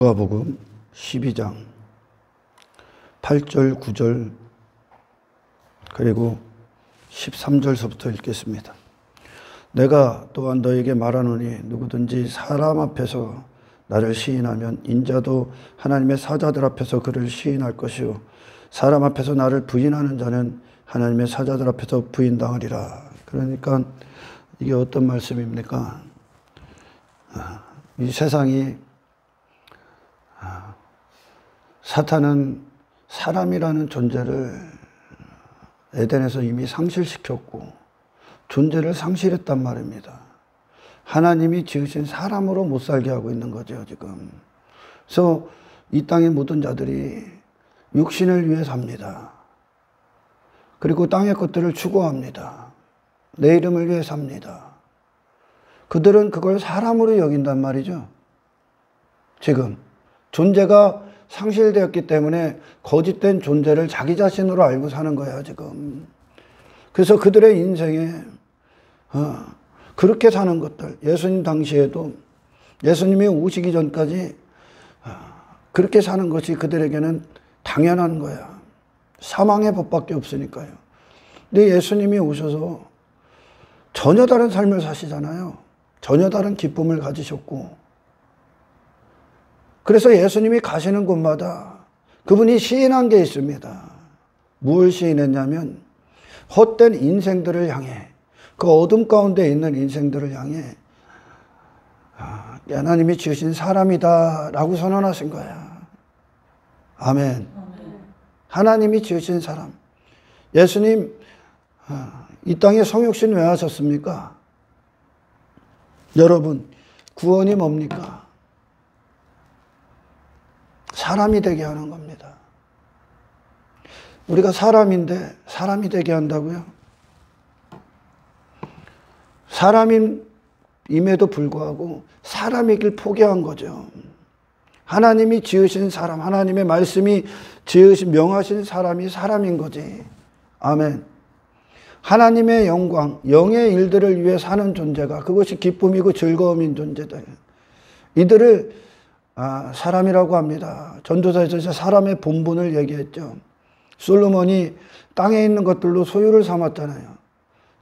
누가복음 12장 8절, 9절 그리고 13절서부터 읽겠습니다. 내가 또한 너에게 말하노니 누구든지 사람 앞에서 나를 시인하면 인자도 하나님의 사자들 앞에서 그를 시인할 것이요 사람 앞에서 나를 부인하는 자는 하나님의 사자들 앞에서 부인당하리라. 그러니까 이게 어떤 말씀입니까? 이 세상이 사탄은 사람이라는 존재를 에덴에서 이미 상실시켰고 존재를 상실했단 말입니다. 하나님이 지으신 사람으로 못 살게 하고 있는 거죠, 지금. 그래서 이 땅의 모든 자들이 육신을 위해 삽니다. 그리고 땅의 것들을 추구합니다. 내 이름을 위해 삽니다. 그들은 그걸 사람으로 여긴단 말이죠. 지금 존재가 상실되었기 때문에 거짓된 존재를 자기 자신으로 알고 사는 거야, 지금. 그래서 그들의 인생에 그렇게 사는 것들, 예수님 당시에도 예수님이 오시기 전까지 그렇게 사는 것이 그들에게는 당연한 거야. 사망의 법밖에 없으니까요. 근데 예수님이 오셔서 전혀 다른 삶을 사시잖아요. 전혀 다른 기쁨을 가지셨고, 그래서 예수님이 가시는 곳마다 그분이 시인한 게 있습니다. 무엇을 시인했냐면 헛된 인생들을 향해, 그 어둠 가운데 있는 인생들을 향해 하나님이 지으신 사람이다 라고 선언하신 거야. 아멘. 하나님이 지으신 사람. 예수님 이 땅에 성육신 왜 하셨습니까? 여러분, 구원이 뭡니까? 사람이 되게 하는 겁니다. 우리가 사람인데 사람이 되게 한다고요? 사람임에도 불구하고 사람이길 포기한 거죠. 하나님이 지으신 사람, 하나님의 말씀이 지으신 명하신 사람이 사람인 거지. 아멘. 하나님의 영광, 영의 일들을 위해 사는 존재가, 그것이 기쁨이고 즐거움인 존재들, 이들을 사람이라고 합니다. 전도서에서 사람의 본분을 얘기했죠. 솔로몬이 땅에 있는 것들로 소유를 삼았잖아요.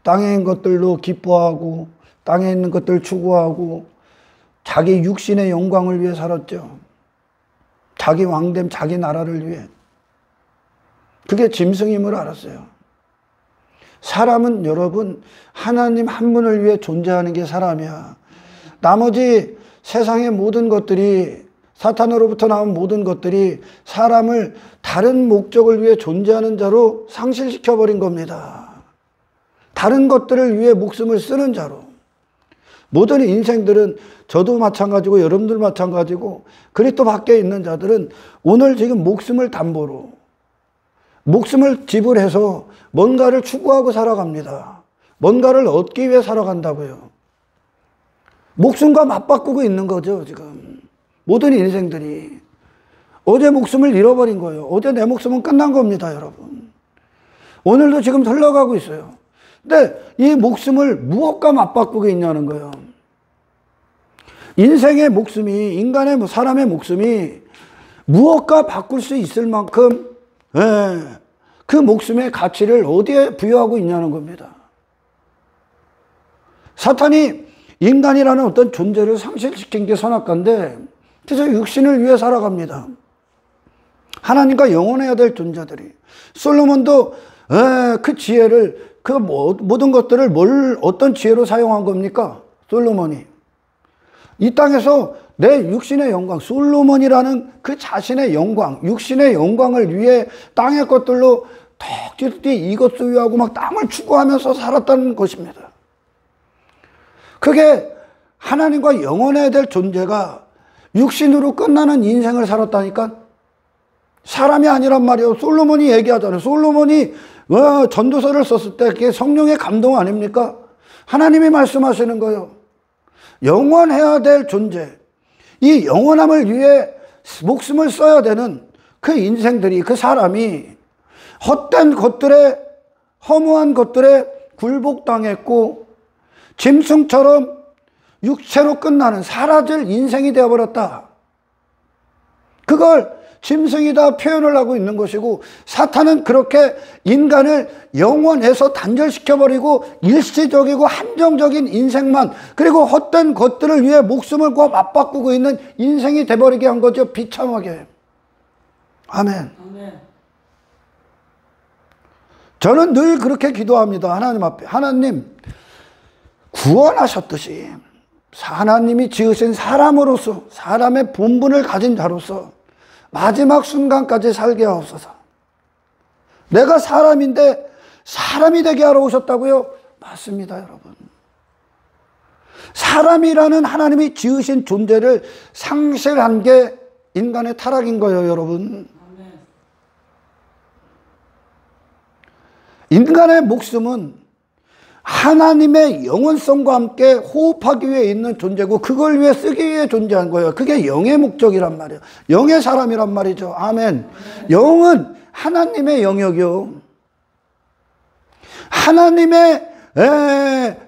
땅에 있는 것들로 기뻐하고 땅에 있는 것들을 추구하고 자기 육신의 영광을 위해 살았죠. 자기 왕됨, 자기 나라를 위해. 그게 짐승임을 알았어요. 사람은 여러분, 하나님 한 분을 위해 존재하는 게 사람이야. 나머지 세상의 모든 것들이, 사탄으로부터 나온 모든 것들이 사람을 다른 목적을 위해 존재하는 자로 상실시켜버린 겁니다. 다른 것들을 위해 목숨을 쓰는 자로. 모든 인생들은, 저도 마찬가지고 여러분들 마찬가지고 그리스도 밖에 있는 자들은 오늘 지금 목숨을 담보로, 목숨을 지불해서 뭔가를 추구하고 살아갑니다. 뭔가를 얻기 위해 살아간다고요. 목숨과 맞바꾸고 있는 거죠, 지금. 모든 인생들이. 어제 목숨을 잃어버린 거예요. 어제 내 목숨은 끝난 겁니다, 여러분. 오늘도 지금 흘러가고 있어요. 근데 이 목숨을 무엇과 맞바꾸고 있냐는 거예요. 인생의 목숨이, 인간의, 사람의 목숨이 무엇과 바꿀 수 있을 만큼, 그 목숨의 가치를 어디에 부여하고 있냐는 겁니다. 사탄이 인간이라는 어떤 존재를 상실시킨 게 선악과인데, 그래서 육신을 위해 살아갑니다. 하나님과 영원해야 될 존재들이. 솔로몬도 그 지혜를, 그 모든 것들을 어떤 지혜로 사용한 겁니까? 솔로몬이. 이 땅에서 내 육신의 영광, 솔로몬이라는 그 자신의 영광, 육신의 영광을 위해 땅의 것들로 덕지덕지 이것 소유하고 막 땅을 추구하면서 살았다는 것입니다. 그게 하나님과 영원해야 될 존재가 육신으로 끝나는 인생을 살았다니까? 사람이 아니란 말이에요. 솔로몬이 얘기하잖아요. 솔로몬이 전도서를 썼을 때 그게 성령의 감동 아닙니까? 하나님이 말씀하시는 거예요. 영원해야 될 존재, 이 영원함을 위해 목숨을 써야 되는 그 인생들이, 그 사람이 헛된 것들에, 허무한 것들에 굴복당했고 짐승처럼 육체로 끝나는 사라질 인생이 되어버렸다. 그걸 짐승이다 표현을 하고 있는 것이고, 사탄은 그렇게 인간을 영혼에서 단절시켜버리고 일시적이고 한정적인 인생만, 그리고 헛된 것들을 위해 목숨을 꼭 맞바꾸고 있는 인생이 돼버리게 한 거죠. 비참하게. 아멘. 저는 늘 그렇게 기도합니다. 하나님 앞에. 하나님, 구원하셨듯이 하나님이 지으신 사람으로서, 사람의 본분을 가진 자로서 마지막 순간까지 살게 하옵소서. 내가 사람인데 사람이 되게 하러 오셨다고요? 맞습니다, 여러분. 사람이라는 하나님이 지으신 존재를 상실한 게 인간의 타락인 거예요, 여러분. 인간의 목숨은 하나님의 영원성과 함께 호흡하기 위해 있는 존재고, 그걸 위해 쓰기 위해 존재한 거예요. 그게 영의 목적이란 말이에요. 영의 사람이란 말이죠. 아멘. 영은 하나님의 영역이요. 하나님의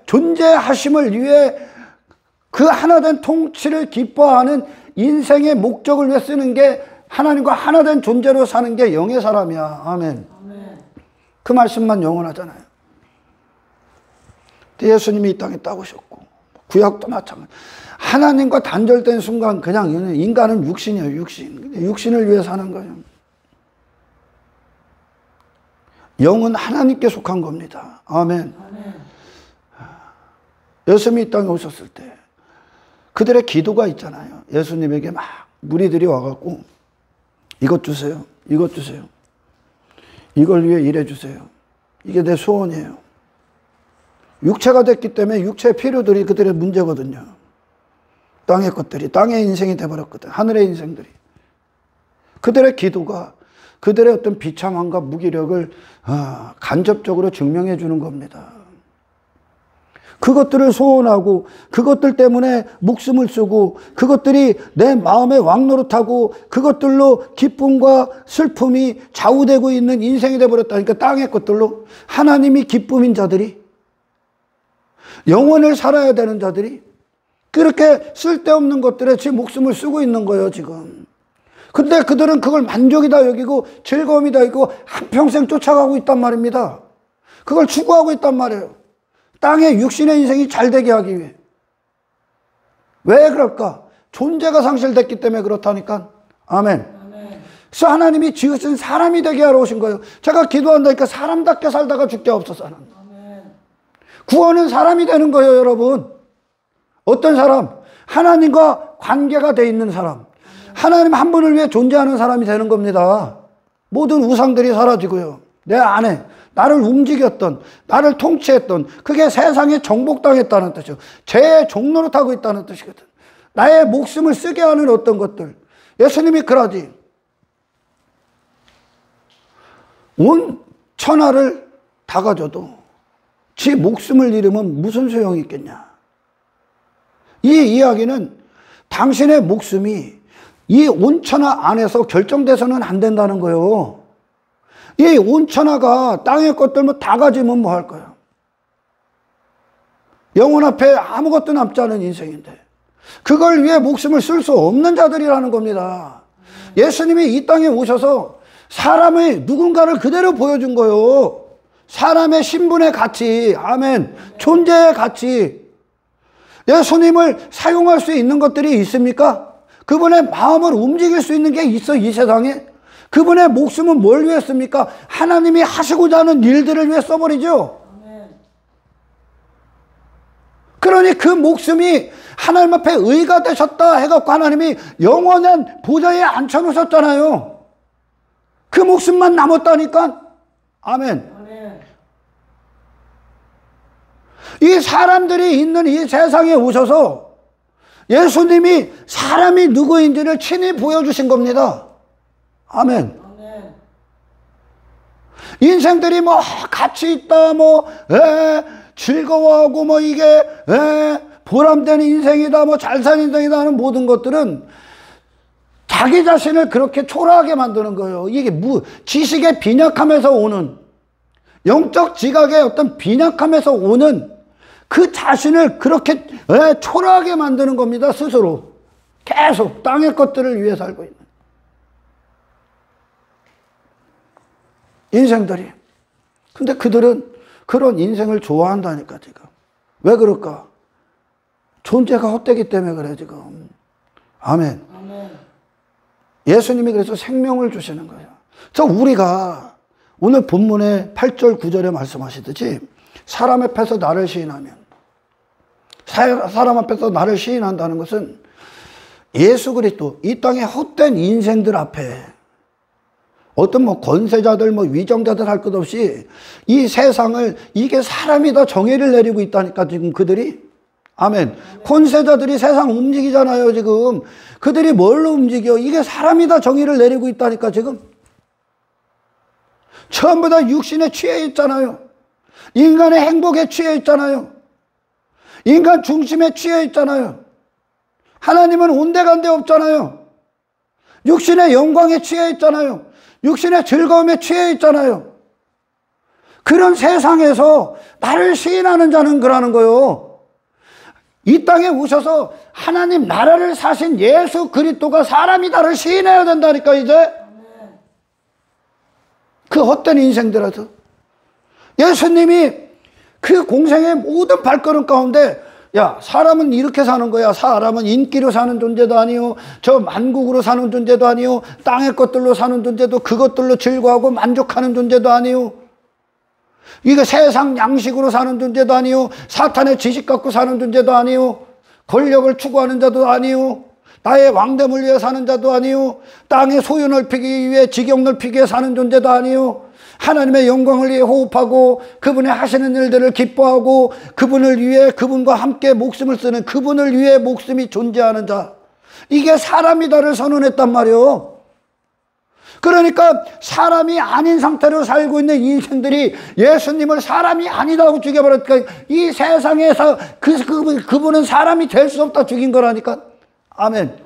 존재하심을 위해 그 하나된 통치를 기뻐하는 인생의 목적을 위해 쓰는 게, 하나님과 하나된 존재로 사는 게 영의 사람이야. 아멘. 그 말씀만 영원하잖아요. 예수님이 이 땅에 따오셨고, 구약도 마찬가지. 하나님과 단절된 순간 그냥 인간은 육신이에요. 육신을 위해 사는 거예요. 영은 하나님께 속한 겁니다. 아멘. 예수님이 이 땅에 오셨을 때 그들의 기도가 있잖아요. 예수님에게 막 무리들이 와갖고 이것 주세요. 이것 주세요. 이걸 위해 일해 주세요. 이게 내 소원이에요. 육체가 됐기 때문에 육체의 필요들이 그들의 문제거든요. 땅의 것들이, 땅의 인생이 돼버렸거든. 하늘의 인생들이. 그들의 기도가 그들의 어떤 비참함과 무기력을 간접적으로 증명해 주는 겁니다. 그것들을 소원하고, 그것들 때문에 목숨을 쓰고, 그것들이 내 마음에 왕노릇하고, 그것들로 기쁨과 슬픔이 좌우되고 있는 인생이 돼버렸다니까. 땅의 것들로. 하나님이 기쁨인 자들이, 영혼을 살아야 되는 자들이 그렇게 쓸데없는 것들에 제 목숨을 쓰고 있는 거예요, 지금. 근데 그들은 그걸 만족이다 여기고 즐거움이다 여기고 한평생 쫓아가고 있단 말입니다. 그걸 추구하고 있단 말이에요. 땅의 육신의 인생이 잘 되게 하기 위해. 왜 그럴까? 존재가 상실됐기 때문에 그렇다니까. 아멘. 그래서 하나님이 지으신 사람이 되게 하러 오신 거예요. 제가 기도한다니까 사람답게 살다가 죽게 없어서 하는. 구원은 사람이 되는 거예요, 여러분. 어떤 사람? 하나님과 관계가 돼 있는 사람. 하나님 한 분을 위해 존재하는 사람이 되는 겁니다. 모든 우상들이 사라지고요. 내 안에 나를 움직였던, 나를 통치했던, 그게 세상에 정복당했다는 뜻이죠. 죄의 종노릇하고 있다는 뜻이거든. 나의 목숨을 쓰게 하는 어떤 것들. 예수님이 그러지. 온 천하를 다 가져도 지 목숨을 잃으면 무슨 소용이 있겠냐. 이 이야기는 당신의 목숨이 이 온천하 안에서 결정돼서는 안 된다는 거예요. 이 온천하가 땅의 것들만 다 가지면 뭐 할 거야. 영혼 앞에 아무것도 남지 않은 인생인데 그걸 위해 목숨을 쓸 수 없는 자들이라는 겁니다. 예수님이 이 땅에 오셔서 사람의 누군가를 그대로 보여준 거예요. 사람의 신분의 가치, 아멘, 존재의 가치. 예수님을 사용할 수 있는 것들이 있습니까? 그분의 마음을 움직일 수 있는 게 있어, 이 세상에? 그분의 목숨은 뭘 위해 씁니까? 하나님이 하시고자 하는 일들을 위해 써버리죠. 그러니 그 목숨이 하나님 앞에 의가 되셨다 해갖고 하나님이 영원한 보좌에 앉혀놓으셨잖아요. 그 목숨만 남았다니까. 아멘. 이 사람들이 있는 이 세상에 오셔서 예수님이 사람이 누구인지를 친히 보여주신 겁니다. 아멘. 인생들이 뭐 가치 있다, 뭐 즐거워하고 뭐 이게 보람된 인생이다, 뭐 잘 산 인생이다 하는 모든 것들은 자기 자신을 그렇게 초라하게 만드는 거예요. 이게 지식의 빈약함에서 오는, 영적 지각의 어떤 빈약함에서 오는 그 자신을 그렇게 초라하게 만드는 겁니다. 스스로 계속 땅의 것들을 위해 살고 있는. 인생들이. 근데 그들은 그런 인생을 좋아한다니까, 지금. 왜 그럴까? 존재가 헛되기 때문에 그래, 지금. 아멘. 예수님이 그래서 생명을 주시는 거예요. 우리가 오늘 본문의 8절, 9절에 말씀하시듯이 사람 앞에서 나를 시인하면, 사람 앞에서 나를 시인한다는 것은 예수 그리스도, 이 땅의 헛된 인생들 앞에 어떤 권세자들, 위정자들 할 것 없이 이 세상을, 이게 사람이 다 정의를 내리고 있다니까, 지금 그들이. 아멘. 권세자들이 세상 움직이잖아요, 지금. 그들이 뭘로 움직여? 이게 사람이 다 정의를 내리고 있다니까, 지금. 전부 다 육신에 취해 있잖아요. 인간의 행복에 취해 있잖아요. 인간 중심에 취해 있잖아요. 하나님은 온데간데 없잖아요. 육신의 영광에 취해 있잖아요. 육신의 즐거움에 취해 있잖아요. 그런 세상에서 나를 시인하는 자는 그러는 거요. 이 땅에 오셔서 하나님 나라를 사신 예수 그리스도가 사람이 나를 시인해야 된다니까, 이제. 그 헛된 인생들에서 예수님이 그 공생의 모든 발걸음 가운데, 야, 사람은 이렇게 사는 거야. 사람은 인기로 사는 존재도 아니요, 저 만국으로 사는 존재도 아니요, 땅의 것들로 사는 존재도, 그것들로 즐거워하고 만족하는 존재도 아니요, 이거 세상 양식으로 사는 존재도 아니요, 사탄의 지식 갖고 사는 존재도 아니요, 권력을 추구하는 자도 아니요, 나의 왕됨을 위해 사는 자도 아니요, 땅의 소유 넓히기 위해, 지경 넓히기 위해 사는 존재도 아니요, 하나님의 영광을 위해 호흡하고 그분의 하시는 일들을 기뻐하고 그분을 위해, 그분과 함께 목숨을 쓰는, 그분을 위해 목숨이 존재하는 자, 이게 사람이다를 선언했단 말이요. 그러니까 사람이 아닌 상태로 살고 있는 인생들이 예수님을 사람이 아니다고 죽여버렸으니까 이 세상에서 그분은 사람이 될 수 없다 죽인 거라니까. 아멘.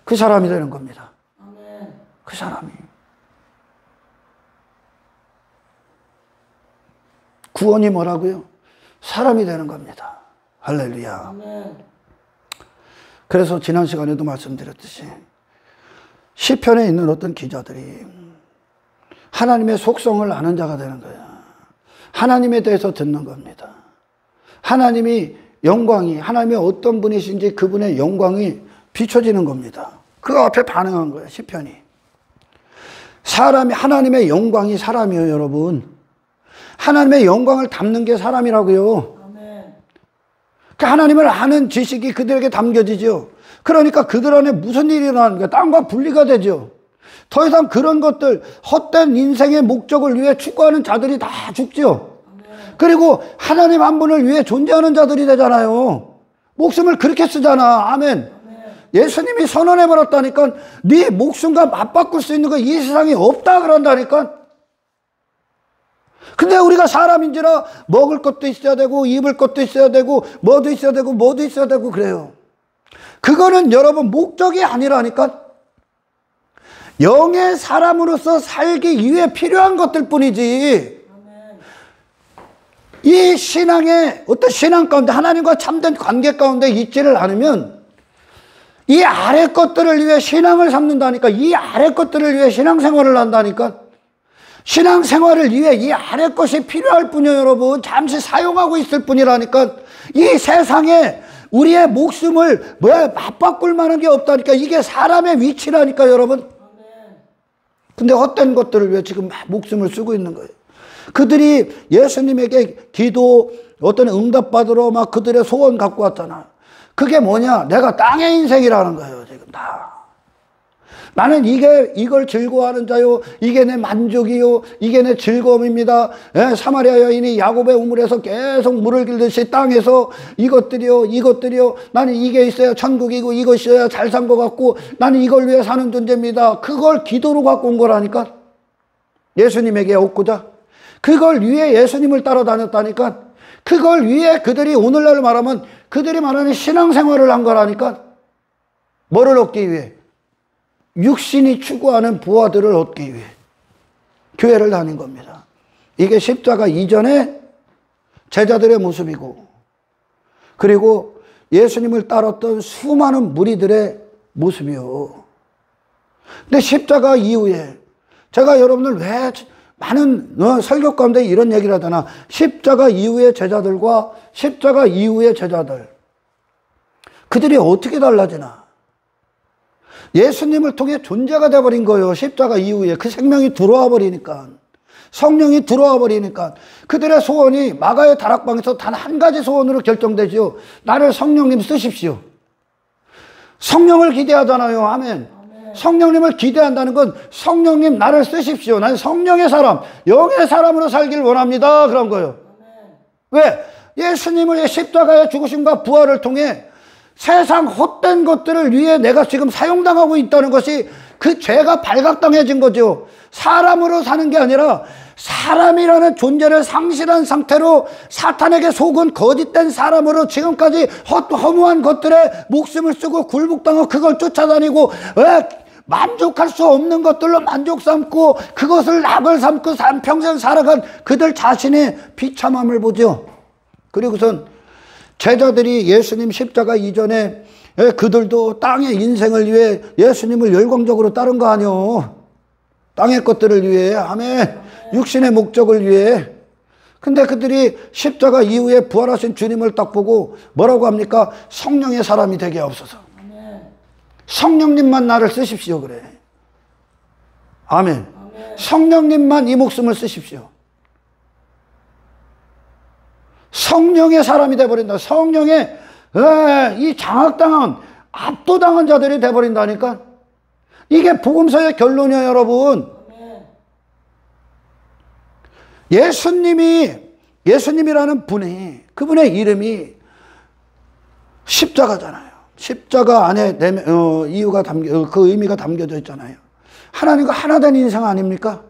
그 사람이 되는 겁니다. 그 사람이. 구원이 뭐라고요? 사람이 되는 겁니다. 할렐루야. 그래서 지난 시간에도 말씀드렸듯이 시편에 있는 어떤 기자들이 하나님의 속성을 아는 자가 되는 거야. 하나님에 대해서 듣는 겁니다. 하나님이 영광이, 하나님의 어떤 분이신지 그분의 영광이 비춰지는 겁니다. 그 앞에 반응한 거예요, 시편이. 사람이, 하나님의 영광이 사람이에요, 여러분. 하나님의 영광을 담는 게 사람이라고요. 그 하나님을 아는 지식이 그들에게 담겨지죠. 그러니까 그들 안에 무슨 일이 일어나는 거야? 땅과 분리가 되죠. 더 이상 그런 것들, 헛된 인생의 목적을 위해 추구하는 자들이 다 죽죠. 그리고 하나님 한 분을 위해 존재하는 자들이 되잖아요. 목숨을 그렇게 쓰잖아. 아멘. 예수님이 선언해버렸다니까. 네 목숨과 맞바꿀 수 있는 거 이 세상에 없다 그런다니까. 근데 우리가 사람인지라 먹을 것도 있어야 되고 입을 것도 있어야 되고 뭐도 있어야 되고 뭐도 있어야 되고 그래요. 그거는 여러분 목적이 아니라니까. 영의 사람으로서 살기 위해 필요한 것들 뿐이지. 이 신앙의 어떤 신앙 가운데, 하나님과 참된 관계 가운데 있지를 않으면 이 아래 것들을 위해 신앙을 삼는다니까. 이 아래 것들을 위해 신앙생활을 한다니까. 신앙생활을 위해 이 아래 것이 필요할 뿐이에요, 여러분. 잠시 사용하고 있을 뿐이라니까. 이 세상에 우리의 목숨을 맞바꿀 만한 게 없다니까. 이게 사람의 위치라니까, 여러분. 근데 헛된 것들을 위해 지금 목숨을 쓰고 있는 거예요. 그들이 예수님에게 기도, 어떤 응답받으러 막 그들의 소원 갖고 왔잖아. 그게 뭐냐? 내가 땅의 인생이라는 거예요, 지금 다. 나는 이걸 즐거워하는 자요, 이게 내 만족이요, 이게 내 즐거움입니다. 예, 사마리아 여인이 야곱의 우물에서 계속 물을 길듯이 땅에서 이것들이요, 나는 이게 있어야 천국이고 이것이 있어야 잘 산 것 같고 나는 이걸 위해 사는 존재입니다. 그걸 기도로 갖고 온 거라니까. 예수님에게 얻고자 그걸 위해 예수님을 따라다녔다니까. 그걸 위해 그들이 오늘날 말하면 그들이 말하는 신앙생활을 한 거라니까. 뭐를 얻기 위해? 육신이 추구하는 부하들을 얻기 위해 교회를 다닌 겁니다. 이게 십자가 이전에 제자들의 모습이고, 그리고 예수님을 따랐던 수많은 무리들의 모습이요. 근데 십자가 이후에 제가 여러분들 많은 설교 가운데 이런 얘기를 하잖아. 십자가 이후의 제자들과 십자가 이후의 제자들. 그들이 어떻게 달라지나? 예수님을 통해 존재가 되어버린 거예요. 십자가 이후에. 그 생명이 들어와 버리니까. 성령이 들어와 버리니까. 그들의 소원이 마가의 다락방에서 단 한 가지 소원으로 결정되죠. 나를 성령님 쓰십시오. 성령을 기대하잖아요. 아멘. 성령님을 기대한다는 건 성령님 나를 쓰십시오. 난 성령의 사람, 영의 사람으로 살길 원합니다. 그런 거예요. 왜? 예수님의 십자가의 죽으심과 부활을 통해 세상 헛된 것들을 위해 내가 지금 사용당하고 있다는 것이 그 죄가 발각당해진 거죠. 사람으로 사는 게 아니라 사람이라는 존재를 상실한 상태로 사탄에게 속은 거짓된 사람으로 지금까지 허무한 것들에 목숨을 쓰고 굴복당하고 그걸 쫓아다니고 만족할 수 없는 것들로 만족 삼고 그것을 낙을 삼고 평생 살아간 그들 자신의 비참함을 보죠. 그리고선 제자들이 예수님 십자가 이전에 그들도 땅의 인생을 위해 예수님을 열광적으로 따른 거 아니요. 땅의 것들을 위해, 아멘. 육신의 목적을 위해. 근데 그들이 십자가 이후에 부활하신 주님을 딱 보고 뭐라고 합니까? 성령의 사람이 되게 없어서. 성령님만 나를 쓰십시오 그래. 아멘. 성령님만 이 목숨을 쓰십시오. 성령의 사람이 돼버린다. 성령의 이 장악당한 압도당한 자들이 돼버린다니까. 이게 복음서의 결론이에요 여러분. 예수님이라는 분이, 그분의 이름이 십자가잖아요. 십자가 안에 이유가 그 의미가 담겨져 있잖아요. 하나님과 하나된 인생 아닙니까?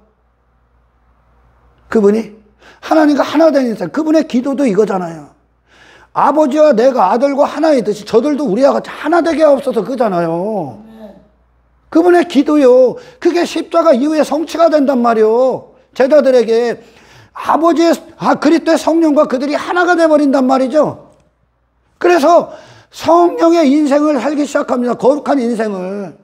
그분이 하나님과 하나된 인생. 그분의 기도도 이거잖아요. 아버지와 내가 아들과 하나이듯이 저들도 우리와 같이 하나 되게 하옵소서 그잖아요. 그분의 기도요. 그게 십자가 이후에 성취가 된단 말이요. 제자들에게 아버지의 그리스도의 성령과 그들이 하나가 되어버린단 말이죠. 그래서 성령의 인생을 살기 시작합니다. 거룩한 인생을.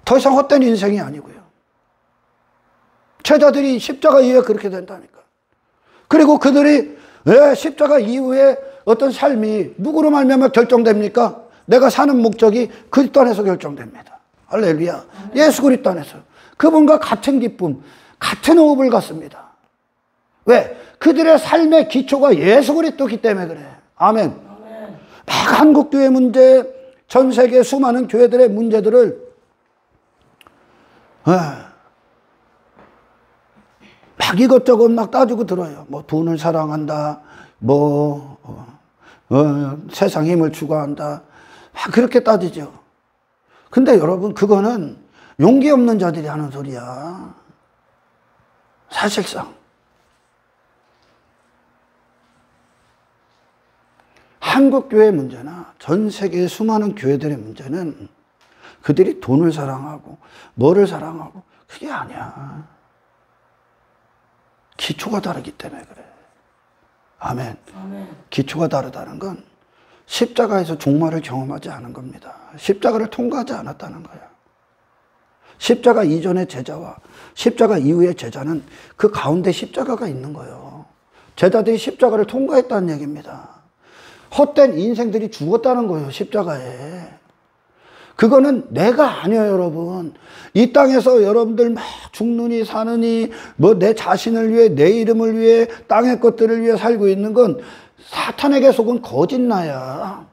더 이상 헛된 인생이 아니고요. 제자들이 십자가 이후에 그렇게 된다니까. 그리고 그들이 십자가 이후에 어떤 삶이 누구로 말미암아 결정됩니까? 내가 사는 목적이 그리스도 안에서 결정됩니다. 할렐루야. 예수 그리스도 안에서. 그분과 같은 기쁨, 같은 호흡을 갖습니다. 왜? 그들의 삶의 기초가 예수 그리스도이기 때문에 그래. 아멘. 막 한국교회 문제, 전 세계 수많은 교회들의 문제들을 막 이것저것 막 따지고 들어요. 뭐 돈을 사랑한다, 세상 힘을 추구한다, 막 그렇게 따지죠. 근데 여러분 그거는 용기 없는 자들이 하는 소리야. 사실상 한국 교회의 문제나 전 세계의 수많은 교회들의 문제는 그들이 돈을 사랑하고 뭐를 사랑하고 그게 아니야. 기초가 다르기 때문에 그래. 아멘. 기초가 다르다는 건 십자가에서 종말을 경험하지 않은 겁니다. 십자가를 통과하지 않았다는 거야. 십자가 이전의 제자와 십자가 이후의 제자는 그 가운데 십자가가 있는 거예요. 제자들이 십자가를 통과했다는 얘기입니다. 헛된 인생들이 죽었다는 거예요. 십자가에. 그거는 내가 아니에요 여러분. 이 땅에서 여러분들 막 죽느니 사느니 내 자신을 위해 내 이름을 위해 땅의 것들을 위해 살고 있는 건 사탄에게 속은 거짓나야.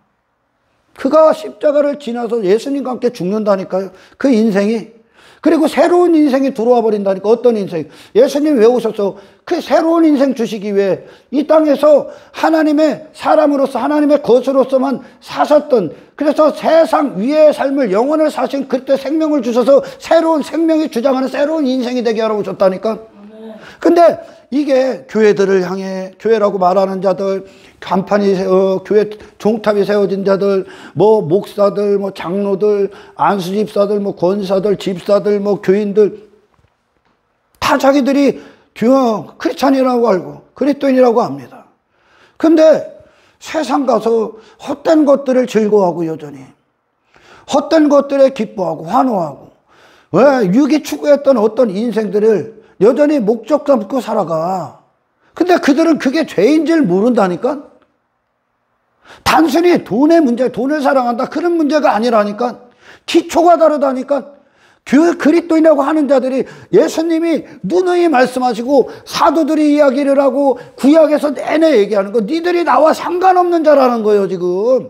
그가 십자가를 지나서 예수님과 함께 죽는다니까요. 그 인생이. 그리고 새로운 인생이 들어와 버린다니까. 어떤 인생? 예수님 왜 오셨어? 그 새로운 인생 주시기 위해 이 땅에서 하나님의 사람으로서 하나님의 것으로서만 사셨던, 그래서 세상 위의 삶을 영원을 사신 그때 생명을 주셔서 새로운 생명이 주장하는 새로운 인생이 되게 하러 오셨다니까. 근데 이게 교회들을 향해, 교회라고 말하는 자들, 간판이 교회 종탑이 세워진 자들, 목사들, 장로들, 안수집사들, 권사들, 집사들, 교인들 다 자기들이 크리스찬이라고 알고 그리스도인이라고 합니다. 근데 세상 가서 헛된 것들을 즐거워하고 여전히 헛된 것들에 기뻐하고 환호하고, 왜 유기 추구했던 어떤 인생들을 여전히 목적 삼고 살아가. 근데 그들은 그게 죄인 줄 모른다니까. 단순히 돈의 문제, 돈을 사랑한다 그런 문제가 아니라니까. 기초가 다르다니까. 그리스도인이라고 하는 자들이 예수님이 누누이 말씀하시고 사도들이 이야기를 하고 구약에서 내내 얘기하는 거, 니들이 나와 상관없는 자라는 거예요 지금.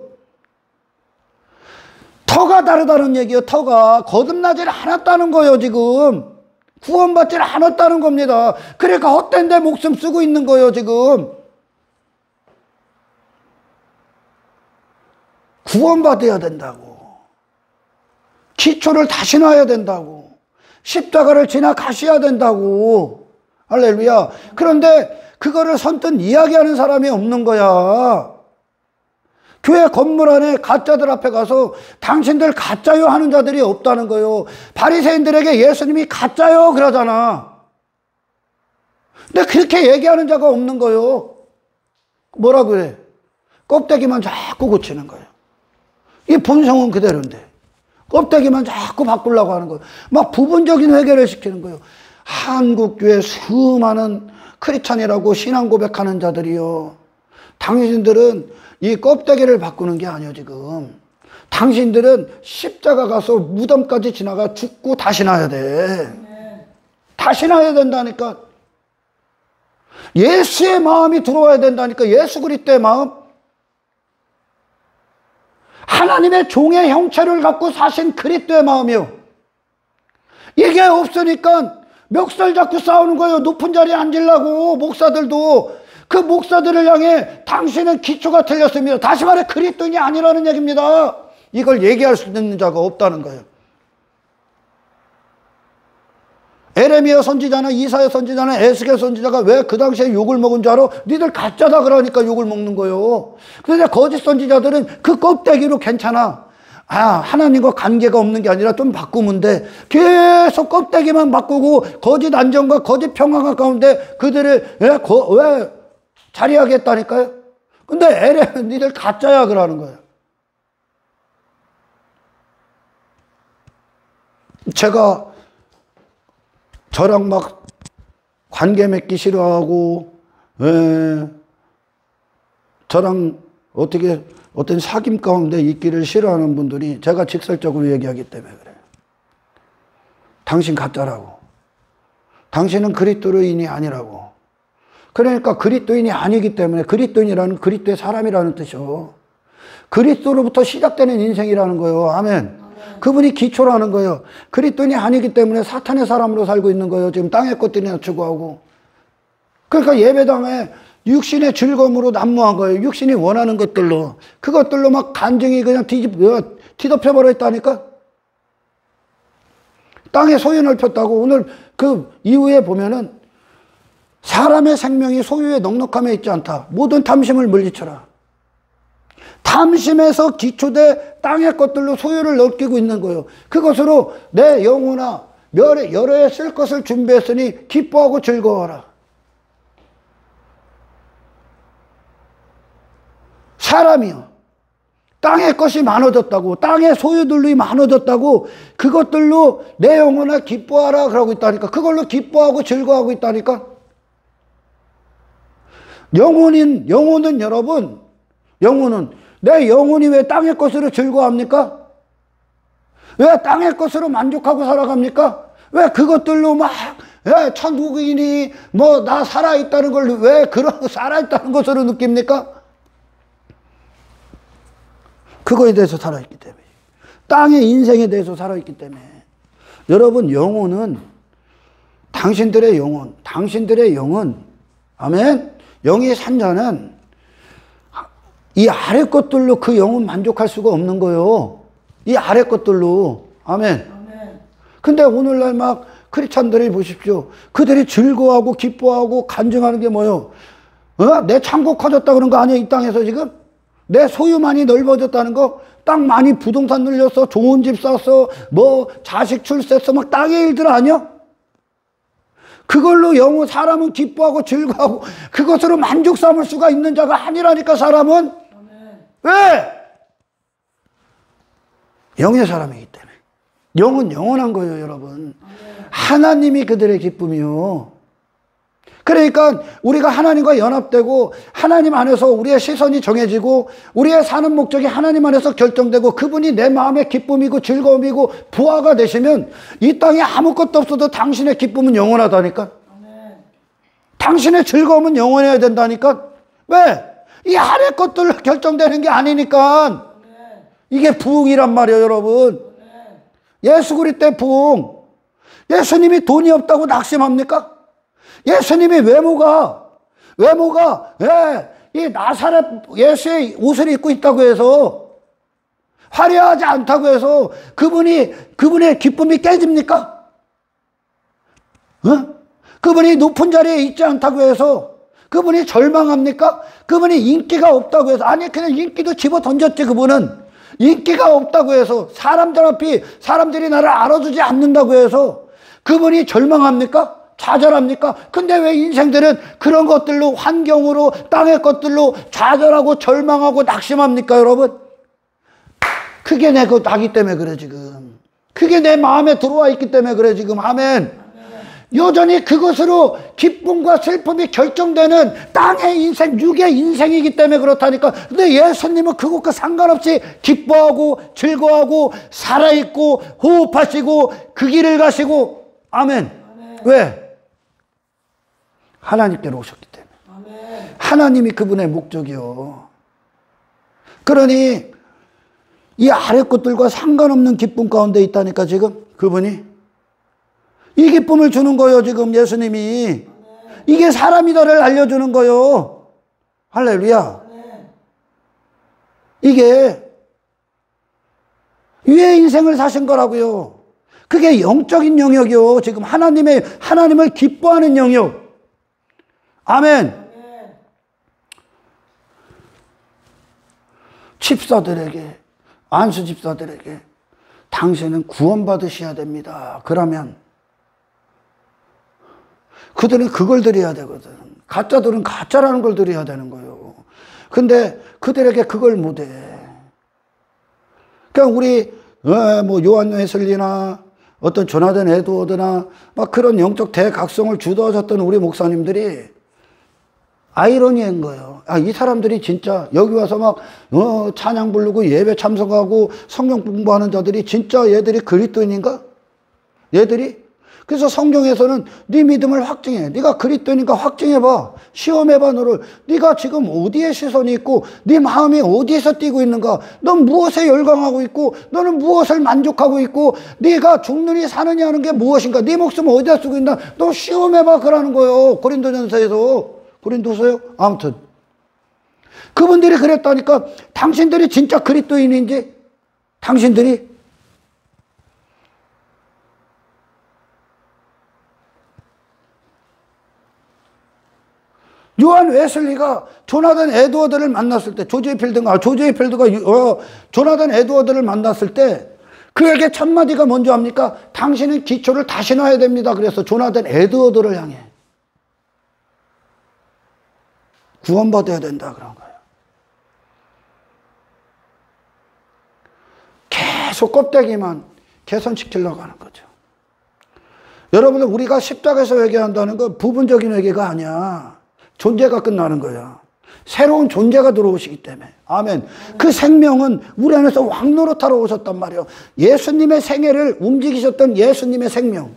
터가 다르다는 얘기예요. 터가 거듭나질 않았다는 거예요 지금. 구원받질 않았다는 겁니다. 그러니까 헛된 데 목숨 쓰고 있는 거예요 지금. 구원받아야 된다고. 기초를 다시 놔야 된다고. 십자가를 지나 가셔야 된다고. 할렐루야. 그런데 그거를 선뜻 이야기하는 사람이 없는 거야. 교회 건물 안에 가짜들 앞에 가서 당신들 가짜요 하는 자들이 없다는 거예요. 바리새인들에게 예수님이 가짜요 그러잖아. 근데 그렇게 얘기하는 자가 없는 거예요. 뭐라 그래? 껍데기만 자꾸 고치는 거예요. 이 본성은 그대로인데 껍데기만 자꾸 바꾸려고 하는 거예요. 막 부분적인 회개를 시키는 거예요. 한국교회 수많은 크리스찬이라고 신앙 고백하는 자들이요, 당신들은 이 껍데기를 바꾸는 게 아니에요 지금. 당신들은 십자가 가서 무덤까지 지나가 죽고 다시 나야 돼. 다시 나야 된다니까. 예수의 마음이 들어와야 된다니까. 예수 그리스도의 마음. 하나님의 종의 형체를 갖고 사신 그리스도의 마음이요. 이게 없으니까 멱살 잡고 싸우는 거예요. 높은 자리에 앉으려고. 목사들도 그 목사들을 향해 당신은 기초가 틀렸습니다. 다시 말해 그리스도인이 아니라는 얘기입니다. 이걸 얘기할 수 있는 자가 없다는 거예요. 에레미야 선지자나 이사야 선지자나 에스겔 선지자가 왜 그 당시에 욕을 먹은 줄 알아? 니들 가짜다 그러니까 욕을 먹는 거예요. 그런데 거짓 선지자들은 그 껍데기로 괜찮아. 하나님과 관계가 없는 게 아니라 좀 바꾸면 돼. 계속 껍데기만 바꾸고 거짓 안정과 거짓 평화가 가운데 그들을 왜 자리하겠다니까요. 근데 니들 가짜야 그러는 거예요. 제가 저랑 막 관계 맺기 싫어하고, 저랑 어떤 사귐 가운데 있기를 싫어하는 분들이 제가 직설적으로 얘기하기 때문에 그래요. 당신 가짜라고. 당신은 그리스도인이 아니라고. 그러니까 그리스도인이 아니기 때문에, 그리스도인이라는 그리스도의 사람이라는 뜻이요. 그리스도로부터 시작되는 인생이라는 거예요. 아멘. 그분이 기초라는 거예요. 그리스도인이 아니기 때문에 사탄의 사람으로 살고 있는 거예요. 지금 땅의 것들이나 추구하고. 그러니까 예배당에 육신의 즐거움으로 난무한 거예요. 육신이 원하는 것들로. 그것들로 막 간증이 그냥 뒤덮여버려 있다니까. 땅에 소유 넓혔다고. 오늘 그 이후에 보면은 사람의 생명이 소유의 넉넉함에 있지 않다. 모든 탐심을 물리쳐라. 탐심에서 기초돼 땅의 것들로 소유를 넓히고 있는 거예요. 그것으로 내 영혼아 여러 해 쓸 것을 준비했으니 기뻐하고 즐거워하라. 사람이요, 땅의 것이 많아졌다고, 땅의 소유들이 많아졌다고, 그것들로 내 영혼아 기뻐하라 그러고 있다니까. 그걸로 기뻐하고 즐거워하고 있다니까. 영혼은 여러분, 내 영혼이 왜 땅의 것으로 즐거워합니까? 왜 땅의 것으로 만족하고 살아갑니까? 왜 그것들로 막 천국인이 나 살아있다는 걸 왜 그런 살아있다는 것으로 느낍니까? 그거에 대해서 살아있기 때문에, 땅의 인생에 대해서 살아있기 때문에. 여러분, 영혼은 당신들의 영혼, 아멘. 영이 산 자는 이 아래 것들로 그 영혼 만족할 수가 없는 거예요. 이 아래 것들로. 아멘. 근데 오늘날 막 크리스찬들이 보십시오. 그들이 즐거워하고 기뻐하고 간증하는 게 뭐예요? 내 창고 커졌다 그런 거 아니에요? 이 땅에서 지금? 내 소유만이 넓어졌다는 거? 땅 많이 부동산 늘렸어. 좋은 집 샀어. 자식 출세했어. 막 땅의 일들 아니야? 그걸로 사람은 기뻐하고 즐거워하고 그것으로 만족 삼을 수가 있는 자가 아니라니까, 사람은. 왜? 영의 사람이기 때문에. 영은 영원한 거예요, 여러분. 하나님이 그들의 기쁨이요. 그러니까 우리가 하나님과 연합되고 하나님 안에서 우리의 시선이 정해지고 우리의 사는 목적이 하나님 안에서 결정되고 그분이 내 마음의 기쁨이고 즐거움이고 부하가 되시면 이 땅에 아무것도 없어도 당신의 기쁨은 영원하다니까. 당신의 즐거움은 영원해야 된다니까. 왜? 이 아래 것들로 결정되는 게 아니니까. 이게 부흥이란 말이에요, 여러분. 예수 그리스도의 부흥. 예수님이 돈이 없다고 낙심합니까? 예수님이 외모가 이 나사렛 예수의 옷을 입고 있다고 해서 화려하지 않다고 해서 그분의 기쁨이 깨집니까? 그분이 높은 자리에 있지 않다고 해서 그분이 절망합니까? 그분이 인기가 없다고 해서, 아니 그냥 인기도 집어 던졌지. 그분은 인기가 없다고 해서 사람들이 나를 알아주지 않는다고 해서 그분이 절망합니까? 좌절합니까? 근데 왜 인생들은 그런 것들로, 환경으로, 땅의 것들로 좌절하고 절망하고 낙심합니까, 여러분? 그게 내 나기 때문에 그래, 지금. 그게 내 마음에 들어와 있기 때문에 그래, 지금. 아멘. 여전히 그것으로 기쁨과 슬픔이 결정되는 땅의 인생, 육의 인생이기 때문에 그렇다니까. 근데 예수님은 그것과 상관없이 기뻐하고 즐거워하고 살아있고 호흡하시고 그 길을 가시고. 아멘. 왜? 하나님께로 오셨기 때문에. 하나님이 그분의 목적이요. 그러니 이 아래 것들과 상관없는 기쁨 가운데 있다니까, 지금 그분이. 이 기쁨을 주는 거요, 지금 예수님이. 이게 사람이다를 알려주는 거요. 할렐루야. 이게 위의 인생을 사신 거라고요. 그게 영적인 영역이요. 지금 하나님을 기뻐하는 영역. 아멘. 집사들에게, 안수 집사들에게 당신은 구원받으셔야 됩니다. 그러면 그들은 그걸 드려야 되거든. 가짜들은 가짜라는 걸 드려야 되는 거예요. 근데 그들에게 그걸 못해. 그러니까 우리 요한 웨슬리나 어떤 조나단 에드워드나 막 그런 영적 대각성을 주도하셨던 우리 목사님들이 아이러니한 거예요. 이 사람들이 진짜 여기 와서 막 찬양 부르고 예배 참석하고 성경 공부하는 자들이 진짜 얘들이 그리스도인인가? 얘들이? 그래서 성경에서는 네 믿음을 확증해. 네가 그리스도니까 확증해봐. 시험해봐, 너를. 네가 지금 어디에 시선이 있고 네 마음이 어디에서 뛰고 있는가. 넌 무엇에 열광하고 있고 너는 무엇을 만족하고 있고 네가 죽느니 사느니 하는 게 무엇인가. 네 목숨을 어디다 쓰고 있나. 너 시험해봐, 그러는 거예요. 고린도서요? 아무튼 그분들이 그랬다니까. 당신들이 진짜 그리스도인인지, 당신들이 요한 웨슬리가 조나단 에드워드를 만났을 때, 조지 필드가 조나단 에드워드를 만났을 때 그에게 첫 마디가 뭔지 압니까? 당신은 기초를 다시 놔야 됩니다. 그래서 조나단 에드워드를 향해 구원받아야 된다 그런 거예요. 계속 껍데기만 개선시키려고 하는 거죠. 여러분들, 우리가 십자가에서 회개한다는 건 부분적인 회개가 아니야. 존재가 끝나는 거야. 새로운 존재가 들어오시기 때문에. 아멘. 그 생명은 우리 안에서 왕노릇하러 오셨단 말이에요. 예수님의 생애를 움직이셨던 예수님의 생명.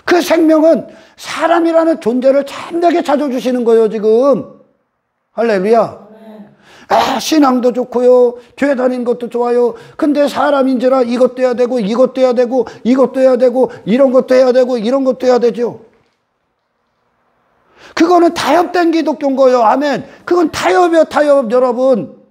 그 생명은 사람이라는 존재를 참되게 찾아주시는 거예요, 지금. 할렐루야. 신앙도 좋고요, 교회 다니는 것도 좋아요. 근데 사람인지라 이것도 해야 되고 이것도 해야 되고 이것도 해야 되고 이런 것도 해야 되고 이런 것도 해야 되죠. 그거는 타협된 기독교인 거예요. 아멘. 그건 타협이에요, 타협. 여러분,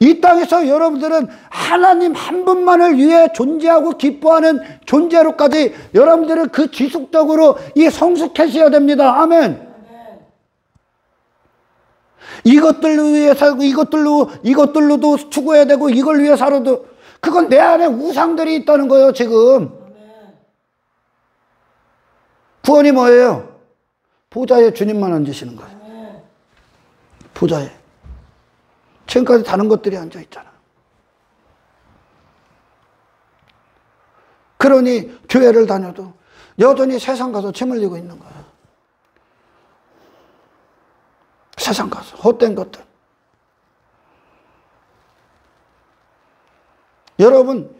이 땅에서 여러분들은 하나님 한 분만을 위해 존재하고 기뻐하는 존재로까지 여러분들은 그 지속적으로 이 성숙해져야 됩니다. 아멘. 이것들을 위해 살고 이것들로도 추구해야 되고 이걸 위해 살아도, 그건 내 안에 우상들이 있다는 거예요, 지금. 구원이 뭐예요? 보좌에 주님만 앉으시는 거예요. 보좌에. 지금까지 다른 것들이 앉아 있잖아. 그러니 교회를 다녀도 여전히 세상 가서 침 흘리고 있는 거야. 세상 가서 헛된 것들. 여러분,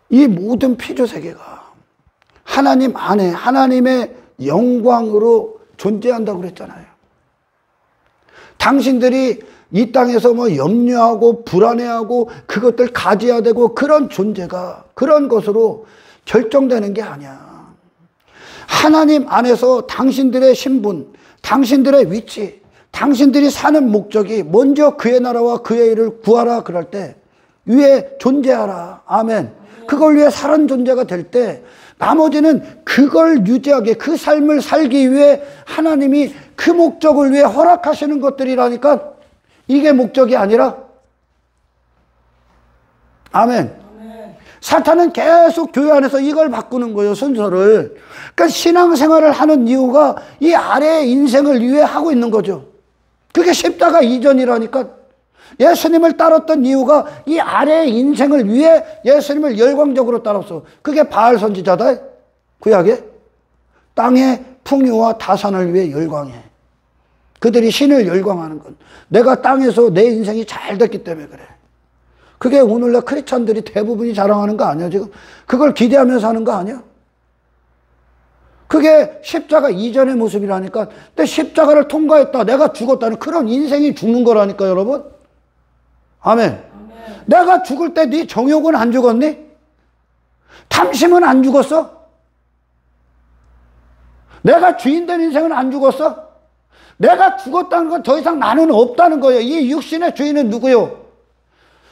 이 모든 피조세계가 하나님 안에 하나님의 영광으로 존재한다고 그랬잖아요. 당신들이 이 땅에서 뭐 염려하고 불안해하고 그것들 가져야 되고 그런 존재가 그런 것으로 결정되는 게 아니야. 하나님 안에서 당신들의 신분, 당신들의 위치, 당신들이 사는 목적이 먼저 그의 나라와 그의 일을 구하라 그럴 때 위에 존재하라. 아멘. 그걸 위해 사는 존재가 될 때 나머지는 그걸 유지하게 그 삶을 살기 위해 하나님이 그 목적을 위해 허락하시는 것들이라니까 이게 목적이 아니라 아멘. 사탄은 계속 교회 안에서 이걸 바꾸는 거예요. 순서를. 그러니까 신앙생활을 하는 이유가 이 아래의 인생을 위해 하고 있는 거죠. 그게 십자가 이전이라니까. 예수님을 따랐던 이유가 이 아래의 인생을 위해 예수님을 열광적으로 따랐어. 그게 바알 선지자다. 구약에 땅의 풍요와 다산을 위해 열광해. 그들이 신을 열광하는 건 내가 땅에서 내 인생이 잘 됐기 때문에 그래. 그게 오늘날 크리스찬들이 대부분이 자랑하는 거 아니야 지금? 그걸 기대하면서 하는 거 아니야? 그게 십자가 이전의 모습이라니까. 근데 십자가를 통과했다, 내가 죽었다는 그런 인생이 죽는 거라니까 여러분. 아멘. 아멘. 내가 죽을 때 네 정욕은 안 죽었니? 탐심은 안 죽었어? 내가 주인 된 인생은 안 죽었어? 내가 죽었다는 건 더 이상 나는 없다는 거예요. 이 육신의 주인은 누구요?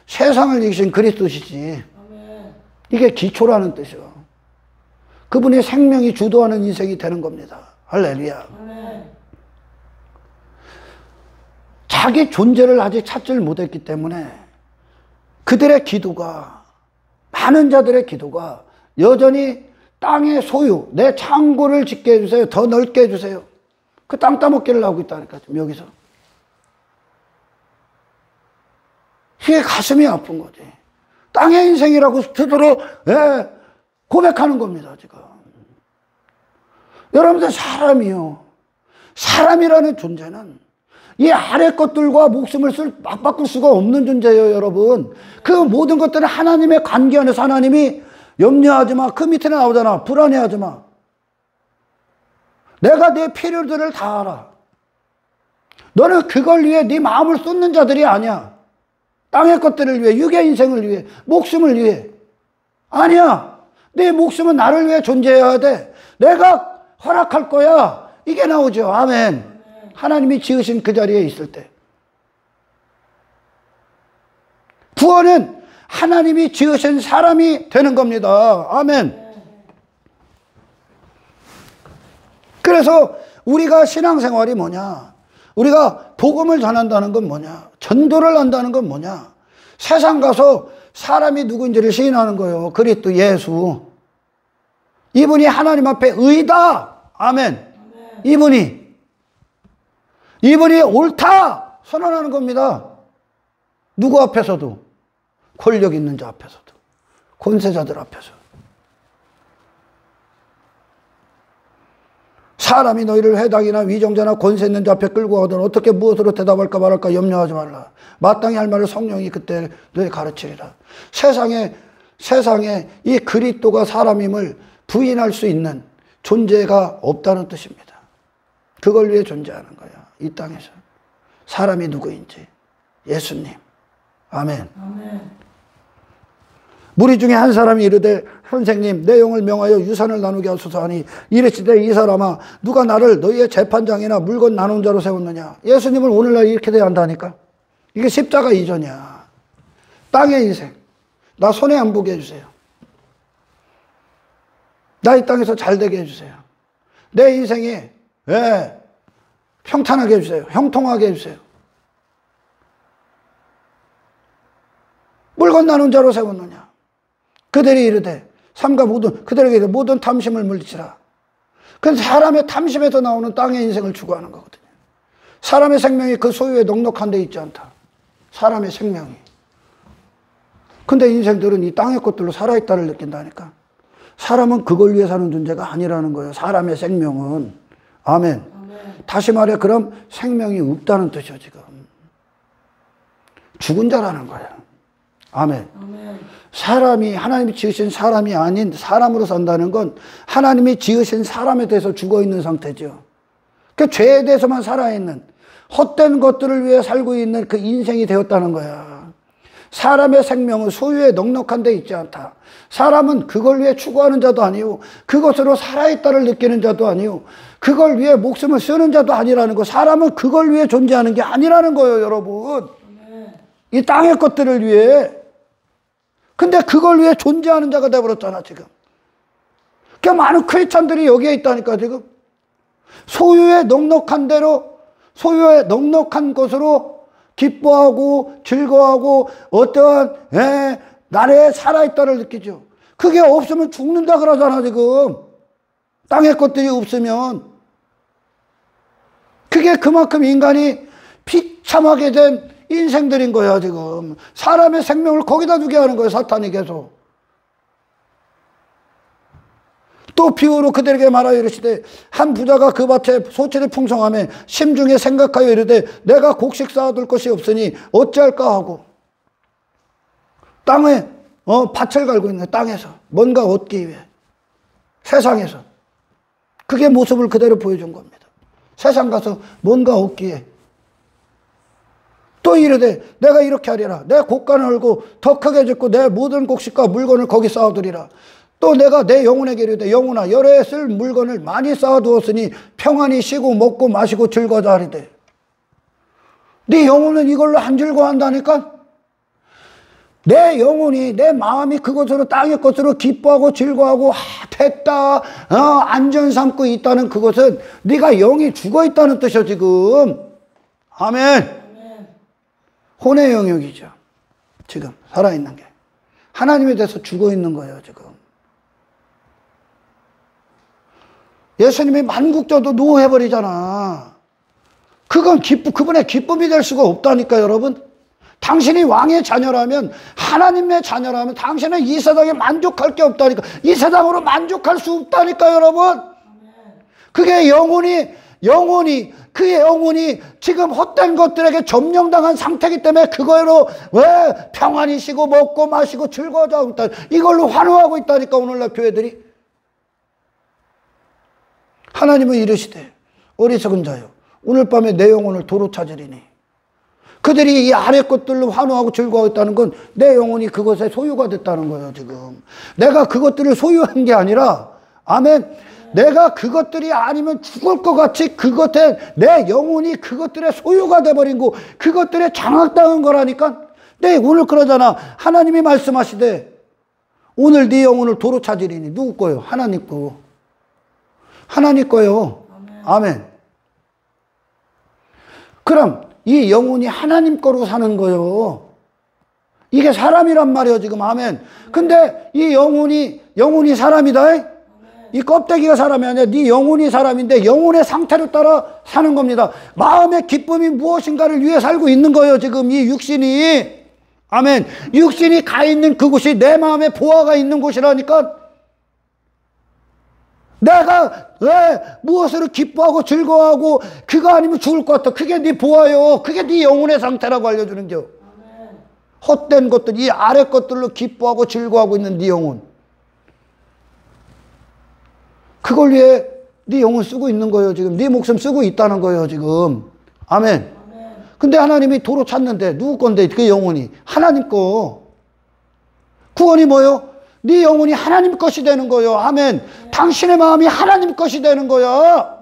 세상을 이기신 그리스도시지. 아멘. 이게 기초라는 뜻이요. 그분의 생명이 주도하는 인생이 되는 겁니다. 할렐루야. 아멘. 자기 존재를 아직 찾지를 못했기 때문에 그들의 기도가, 많은 자들의 기도가 여전히 땅의 소유, 내 창고를 짓게 해주세요. 더 넓게 해주세요. 그 땅 따먹기를 하고 있다니까 지금 여기서. 이게 가슴이 아픈 거지. 땅의 인생이라고 스스로 고백하는 겁니다 지금. 여러분들 사람이요, 사람이라는 존재는 이 아래 것들과 목숨을 막 바꿀 수가 없는 존재예요 여러분. 그 모든 것들은 하나님의 관계 안에서 하나님이 염려하지 마. 그 밑에 나오잖아. 불안해하지 마. 내가 내 필요들을 다 알아. 너는 그걸 위해 네 마음을 쏟는 자들이 아니야. 땅의 것들을 위해, 육의 인생을 위해, 목숨을 위해. 아니야. 네 목숨은 나를 위해 존재해야 돼. 내가 허락할 거야. 이게 나오죠. 아멘. 하나님이 지으신 그 자리에 있을 때. 구원은 하나님이 지으신 사람이 되는 겁니다. 아멘. 그래서 우리가 신앙생활이 뭐냐? 우리가 복음을 전한다는 건 뭐냐? 전도를 한다는 건 뭐냐? 세상 가서 사람이 누구인지를 시인하는 거예요. 그리스도 예수. 이분이 하나님 앞에 의다. 아멘. 이분이 옳다 선언하는 겁니다. 누구 앞에서도, 권력 있는 자 앞에서도, 권세자들 앞에서. 사람이 너희를 해당이나 위정자나 권세 있는 자 앞에 끌고 가더라. 어떻게 무엇으로 대답할까 말할까 염려하지 말라. 마땅히 할 말을 성령이 그때 너희 가르치리라. 세상에 이 그리스도가 사람임을 부인할 수 있는 존재가 없다는 뜻입니다. 그걸 위해 존재하는 거야. 이 땅에서 사람이 누구인지. 예수님. 아멘. 아멘. 무리 중에 한 사람이 이르되 선생님 내 영을 명하여 유산을 나누게 하소서 하니 이르시되 이 사람아 누가 나를 너희의 재판장이나 물건 나눈 자로 세웠느냐. 예수님을 오늘날 이렇게 돼야 한다니까. 이게 십자가 이전이야. 땅의 인생 나 손해 안 보게 해주세요. 나 이 땅에서 잘 되게 해주세요. 내 인생이 평탄하게 해주세요. 형통하게 해주세요. 물건 나눈 자로 세웠느냐. 그들이 이르되 삼가 모든 그들에게 모든 탐심을 물리치라. 그건 사람의 탐심에서 나오는 땅의 인생을 추구하는 거거든요. 사람의 생명이 그 소유에 넉넉한 데 있지 않다. 사람의 생명이. 근데 인생들은 이 땅의 것들로 살아있다를 느낀다니까. 사람은 그걸 위해 사는 존재가 아니라는 거예요. 사람의 생명은. 아멘. 다시 말해 그럼 생명이 없다는 뜻이죠. 지금 죽은 자라는 거예요. 아멘. 사람이 하나님이 지으신 사람이 아닌 사람으로 산다는 건 하나님이 지으신 사람에 대해서 죽어있는 상태죠. 그 죄에 대해서만 살아있는 헛된 것들을 위해 살고 있는 그 인생이 되었다는 거야. 사람의 생명은 소유에 넉넉한 데 있지 않다. 사람은 그걸 위해 추구하는 자도 아니고 그것으로 살아있다를 느끼는 자도 아니고 그걸 위해 목숨을 쓰는 자도 아니라는 거. 사람은 그걸 위해 존재하는 게 아니라는 거예요, 여러분. 이 땅의 것들을 위해. 근데 그걸 위해 존재하는 자가 되어버렸잖아, 지금. 그러니까 많은 크리스찬들이 여기에 있다니까, 지금. 소유에 넉넉한 대로, 소유에 넉넉한 것으로 기뻐하고 즐거워하고 어떠한 나라에 살아있다를 느끼죠. 그게 없으면 죽는다 그러잖아, 지금. 땅의 것들이 없으면. 그게 그만큼 인간이 비참하게 된 인생들인 거야, 지금. 사람의 생명을 거기다 두게 하는 거예요, 사탄이 계속. 또 비유로 그들에게 말하여 이르시되 한 부자가 그 밭에 소출이 풍성하며 심중에 생각하여 이르되 내가 곡식 쌓아둘 것이 없으니 어찌할까 하고 땅에 밭을 갈고 있는 땅에서 뭔가 얻기 위해 세상에서 그게 모습을 그대로 보여준 겁니다. 세상 가서 뭔가 얻기에 또 이르되 내가 이렇게 하리라. 내 곡간을 헐고 더 크게 짓고 내 모든 곡식과 물건을 거기 쌓아두리라. 또 내가 내 영혼에게 이르되 영혼아 여러 해 쓸 물건을 많이 쌓아두었으니 평안히 쉬고 먹고 마시고 즐거워하자 하리되. 네 영혼은 이걸로 안 즐거워한다니까. 내 영혼이 내 마음이 그것으로 땅의 것으로 기뻐하고 즐거워하고 됐다 안전 삼고 있다는 그것은 네가 영이 죽어있다는 뜻이야 지금. 아멘. 혼의 영역이죠. 지금 살아있는 게 하나님에 대해서 죽어있는 거예요 지금. 예수님이 만국자도 노해버리잖아. 그건 그분의 기쁨이 될 수가 없다니까 여러분. 당신이 왕의 자녀라면 하나님의 자녀라면 당신은 이 세상에 만족할 게 없다니까. 이 세상으로 만족할 수 없다니까 여러분. 그게 영혼이 그의 영혼이 지금 헛된 것들에게 점령당한 상태이기 때문에 그거로 왜 평안히 쉬고 먹고 마시고 즐거워하고 있다. 이걸로 환호하고 있다니까 오늘날 교회들이. 하나님은 이르시되 어리석은 자여 오늘 밤에 내 영혼을 도로 찾으리니. 그들이 이 아래 것들로 환호하고 즐거워하고 있다는 건 내 영혼이 그것의 소유가 됐다는 거예요 지금. 내가 그것들을 소유한 게 아니라 아멘. 내가 그것들이 아니면 죽을 것 같이 그것에 내 영혼이 그것들의 소유가 돼버린 거 그것들에 장악당한 거라니까. 네 오늘 그러잖아. 하나님이 말씀하시되 오늘 네 영혼을 도로 찾으리니. 누구 거요? 하나님 거. 하나님 거요. 아멘. 그럼 이 영혼이 하나님 거로 사는 거요. 이게 사람이란 말이에요 지금. 아멘. 근데 이 영혼이 사람이다. 이 껍데기가 사람이 아니라 네 영혼이 사람인데 영혼의 상태를 따라 사는 겁니다. 마음의 기쁨이 무엇인가를 위해 살고 있는 거예요 지금 이 육신이. 아멘. 육신이 가 있는 그곳이 내 마음의 보화가 있는 곳이라니까. 내가 왜 무엇으로 기뻐하고 즐거워하고 그거 아니면 죽을 것 같아. 그게 네 보아요. 그게 네 영혼의 상태라고 알려주는 겨. 헛된 것들 이 아래 것들로 기뻐하고 즐거워하고 있는 네 영혼. 그걸 위해 네 영혼 쓰고 있는 거예요 지금. 네 목숨 쓰고 있다는 거예요 지금. 아멘. 근데 하나님이 도로 찾는데 누구 건데 그 영혼이? 하나님 거. 구원이 뭐요? 네 영혼이 하나님 것이 되는 거예요. 아멘. 당신의 마음이 하나님 것이 되는 거야.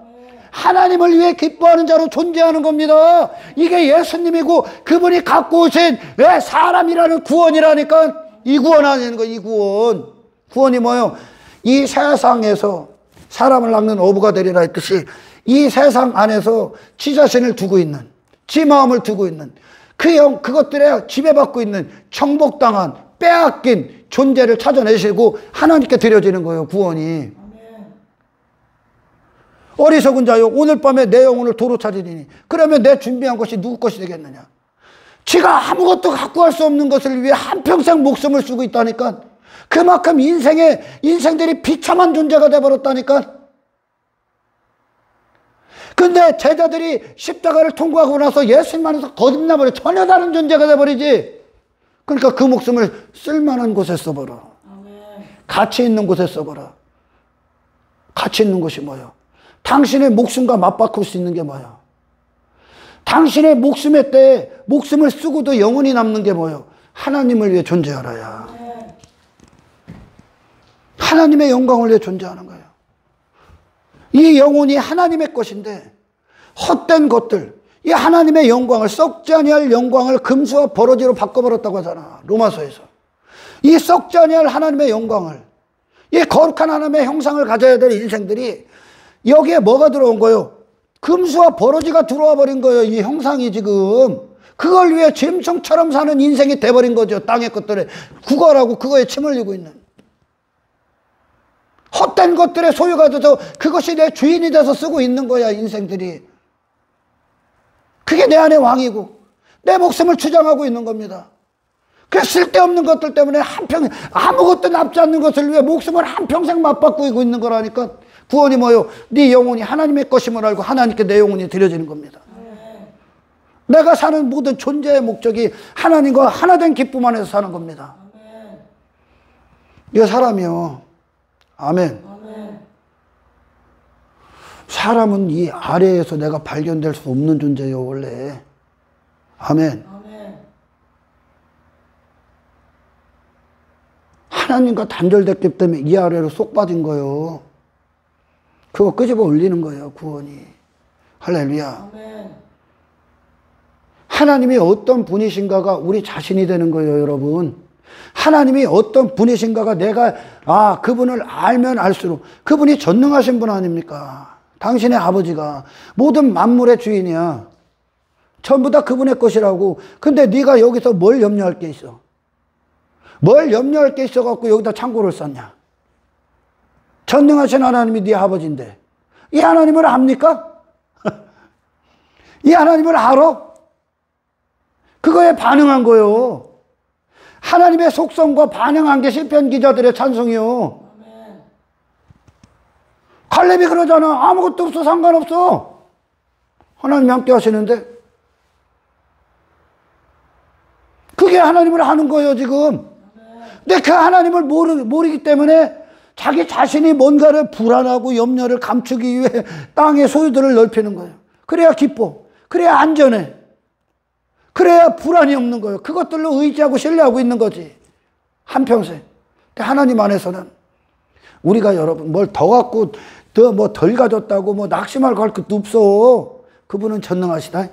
하나님을 위해 기뻐하는 자로 존재하는 겁니다. 이게 예수님이고 그분이 갖고 오신 왜 사람이라는 구원이라니까. 이 구원 아니는 거. 이 구원. 구원이 뭐예요? 이 세상에서 사람을 낚는 어부가 되리라 했듯이 이 세상 안에서 지 자신을 두고 있는 지 마음을 두고 있는 그것들에 지배받고 있는 정복당한 빼앗긴 존재를 찾아내시고 하나님께 드려지는 거예요 구원이. 어리석은 자요 오늘 밤에 내 영혼을 도로 찾으리니. 그러면 내 준비한 것이 누구 것이 되겠느냐. 지가 아무것도 갖고 갈 수 없는 것을 위해 한평생 목숨을 쓰고 있다니까. 그만큼 인생들이 비참한 존재가 돼버렸다니까. 근데 제자들이 십자가를 통과하고 나서 예수님 안에서 거듭나버려. 전혀 다른 존재가 돼버리지. 그러니까 그 목숨을 쓸만한 곳에 써버려. 가치 있는 곳에 써버려. 가치 있는 곳이 뭐예요? 당신의 목숨과 맞바꿀 수 있는 게 뭐예요? 당신의 목숨의 때에 목숨을 쓰고도 영원히 남는 게 뭐예요? 하나님을 위해 존재하라야. 하나님의 영광을 위해 존재하는 거예요. 이 영혼이 하나님의 것인데 헛된 것들, 이 하나님의 영광을, 썩지 아니할 영광을 금수와 버러지로 바꿔버렸다고 하잖아. 로마서에서. 이 썩지 아니할 하나님의 영광을, 이 거룩한 하나님의 형상을 가져야 될 인생들이 여기에 뭐가 들어온 거예요? 금수와 버러지가 들어와 버린 거예요. 이 형상이 지금. 그걸 위해 짐승처럼 사는 인생이 돼버린 거죠. 땅의 것들에 구걸하고 그거에 침 흘리고 있는. 헛된 것들에 소유가 돼서 그것이 내 주인이 돼서 쓰고 있는 거야, 인생들이. 그게 내 안의 왕이고 내 목숨을 주장하고 있는 겁니다. 그 쓸데없는 것들 때문에 한평생 아무것도 남지 않는 것을 위해 목숨을 한평생 맞바꾸고 있는 거라니까. 구원이 뭐요? 네 영혼이 하나님의 것임을 알고 하나님께 내 영혼이 드려지는 겁니다. 내가 사는 모든 존재의 목적이 하나님과 하나된 기쁨 안에서 사는 겁니다. 이거 사람이요. 아멘. 사람은 이 아래에서 내가 발견될 수 없는 존재예요, 원래. 아멘. 하나님과 단절됐기 때문에 이 아래로 쏙 빠진 거예요. 그거 끄집어 올리는 거예요, 구원이. 할렐루야. 하나님이 어떤 분이신가가 우리 자신이 되는 거예요, 여러분. 하나님이 어떤 분이신가가 내가 그분을 알면 알수록 그분이 전능하신 분 아닙니까? 당신의 아버지가 모든 만물의 주인이야. 전부 다 그분의 것이라고. 근데 네가 여기서 뭘 염려할 게 있어? 뭘 염려할 게 있어갖고 여기다 창고를 쌌냐? 전능하신 하나님이 네 아버지인데 이 하나님을 압니까? 이 하나님을 알아? 그거에 반응한 거예요. 하나님의 속성과 반응한 게 시편 기자들의 찬송이요. 갈렙이 그러잖아. 아무것도 없어, 상관없어. 하나님이 함께 하시는데. 그게 하나님을 아는 거예요, 지금. 근데 그 하나님을 모르기 때문에 자기 자신이 뭔가를 불안하고 염려를 감추기 위해 땅의 소유들을 넓히는 거예요. 그래야 기뻐. 그래야 안전해. 그래야 불안이 없는 거예요. 그것들로 의지하고 신뢰하고 있는 거지. 한평생. 근데 하나님 안에서는 우리가 여러분 뭘 더 갖고 더 뭐 덜 가졌다고 뭐 낙심할 것도 없어. 그분은 전능하시다.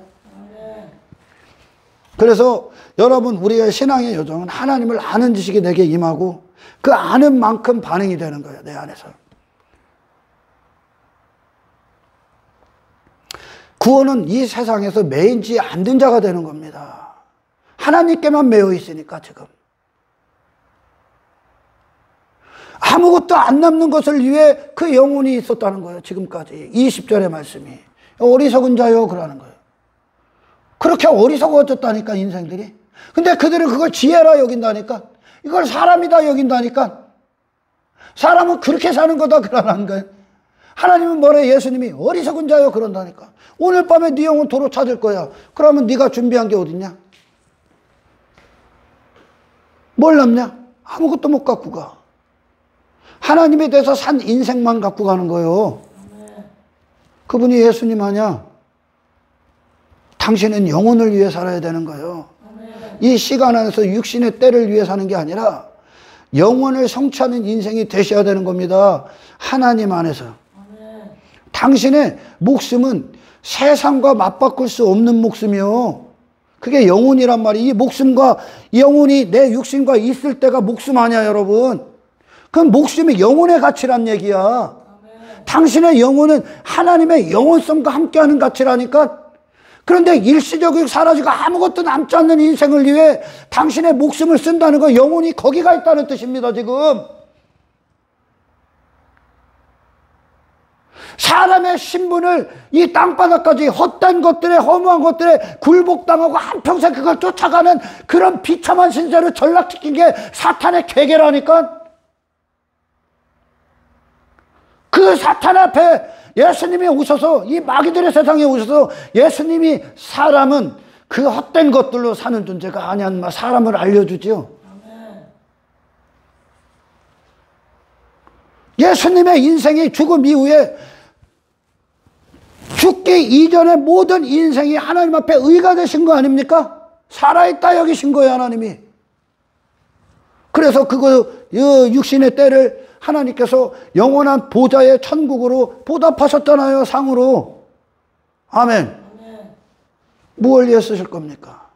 그래서 여러분 우리의 신앙의 여정은 하나님을 아는 지식이 내게 임하고 그 아는 만큼 반응이 되는 거예요. 내 안에서. 구원은 이 세상에서 매인지 않는 자가 되는 겁니다. 하나님께만 매여 있으니까 지금. 아무것도 안 남는 것을 위해 그 영혼이 있었다는 거예요. 지금까지. 20절의 말씀이. 어리석은 자요 그러는 거예요. 그렇게 어리석어졌다니까 인생들이. 근데 그들은 그걸 지혜라 여긴다니까. 이걸 사람이다 여긴다니까. 사람은 그렇게 사는 거다 그러는 거예요. 하나님은 뭐래? 예수님이 어리석은 자요 그런다니까. 오늘 밤에 네 영혼 도로 찾을 거야. 그러면 네가 준비한 게 어딨냐? 뭘 남냐? 아무것도 못 갖고 가. 하나님에 대해서 산 인생만 갖고 가는 거예요. 그분이 예수님 아니야. 당신은 영혼을 위해 살아야 되는 거예요. 이 시간 안에서 육신의 때를 위해 사는 게 아니라 영혼을 성취하는 인생이 되셔야 되는 겁니다. 하나님 안에서. 당신의 목숨은 세상과 맞바꿀 수 없는 목숨이요. 그게 영혼이란 말이에요. 이 목숨과 영혼이 내 육신과 있을 때가 목숨 아니야, 여러분. 그건 목숨이 영혼의 가치란 얘기야. 당신의 영혼은 하나님의 영혼성과 함께하는 가치라니까. 그런데 일시적으로 사라지고 아무것도 남지 않는 인생을 위해 당신의 목숨을 쓴다는 건 영혼이 거기가 있다는 뜻입니다, 지금. 사람의 신분을 이 땅바닥까지 헛된 것들에 허무한 것들에 굴복당하고 한평생 그걸 쫓아가는 그런 비참한 신세를 전락시킨 게 사탄의 계계라니까. 그 사탄 앞에 예수님이 오셔서, 이 마귀들의 세상에 오셔서 예수님이 사람은 그 헛된 것들로 사는 존재가 아니야, 사람을 알려주지요. 예수님의 인생이 죽음 이후에 죽기 이전의 모든 인생이 하나님 앞에 의가 되신 거 아닙니까? 살아있다 여기신 거예요, 하나님이. 그래서 그거 육신의 때를 하나님께서 영원한 보좌의 천국으로 보답하셨잖아요, 상으로. 아멘. 무엇을 위해 쓰실 겁니까?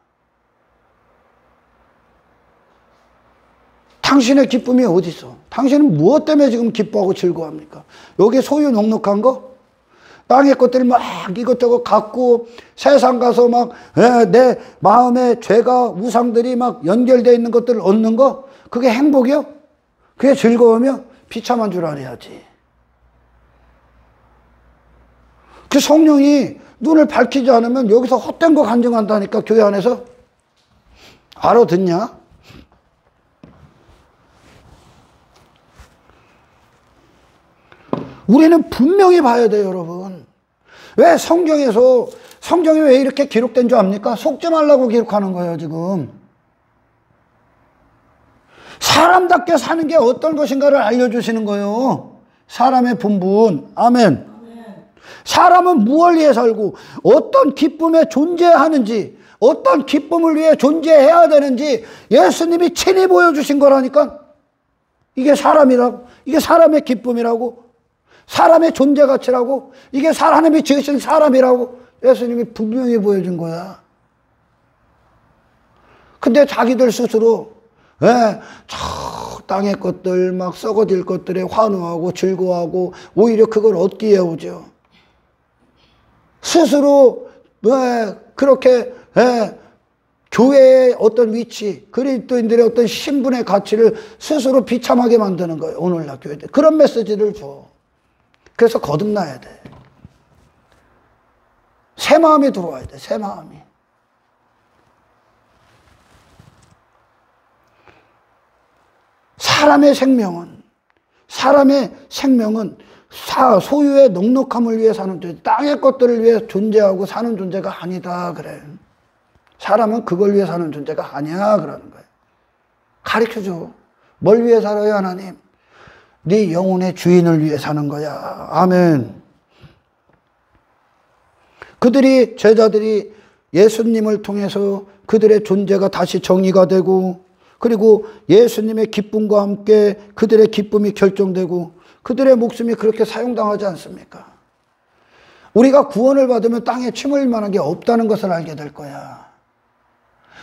당신의 기쁨이 어디 있어? 당신은 무엇 때문에 지금 기뻐하고 즐거워합니까? 여기 소유 넉넉한 거? 땅의 것들 막 이것저것 갖고 세상 가서 막 내 마음에 죄가 우상들이 막 연결되어 있는 것들을 얻는 거? 그게 행복이요? 그게 즐거우며? 비참한 줄 알아야지. 그 성령이 눈을 밝히지 않으면 여기서 헛된 거 간증한다니까, 교회 안에서. 알아듣냐? 우리는 분명히 봐야 돼요, 여러분. 왜 성경이 왜 이렇게 기록된 줄 압니까? 속지 말라고 기록하는 거예요, 지금. 사람답게 사는 게 어떤 것인가를 알려주시는 거예요. 사람의 본분. 아멘. 사람은 무엇을 위해 살고 어떤 기쁨에 존재하는지, 어떤 기쁨을 위해 존재해야 되는지 예수님이 친히 보여주신 거라니까. 이게 사람이라고, 이게 사람의 기쁨이라고, 사람의 존재 가치라고, 이게 하나님이 지으신 사람이라고 예수님이 분명히 보여준 거야. 근데 자기들 스스로 저 땅의 것들, 막 썩어질 것들에 환호하고 즐거워하고 오히려 그걸 얻기 위해 오죠. 스스로 그렇게 교회의 어떤 위치, 그리스도인들의 어떤 신분의 가치를 스스로 비참하게 만드는 거예요, 오늘날 교회들. 그런 메시지를 줘. 그래서 거듭나야 돼. 새 마음이 들어와야 돼, 새 마음이. 사람의 생명은 소유의 넉넉함을 위해 사는 존재, 땅의 것들을 위해 존재하고 사는 존재가 아니다, 그래. 사람은 그걸 위해 사는 존재가 아니야, 그러는 거예요. 가르쳐줘. 뭘 위해 살아요, 하나님? 네 영혼의 주인을 위해 사는 거야. 아멘. 제자들이 예수님을 통해서 그들의 존재가 다시 정의가 되고, 그리고 예수님의 기쁨과 함께 그들의 기쁨이 결정되고 그들의 목숨이 그렇게 사용당하지 않습니까? 우리가 구원을 받으면 땅에 침 흘릴 만한 게 없다는 것을 알게 될 거야.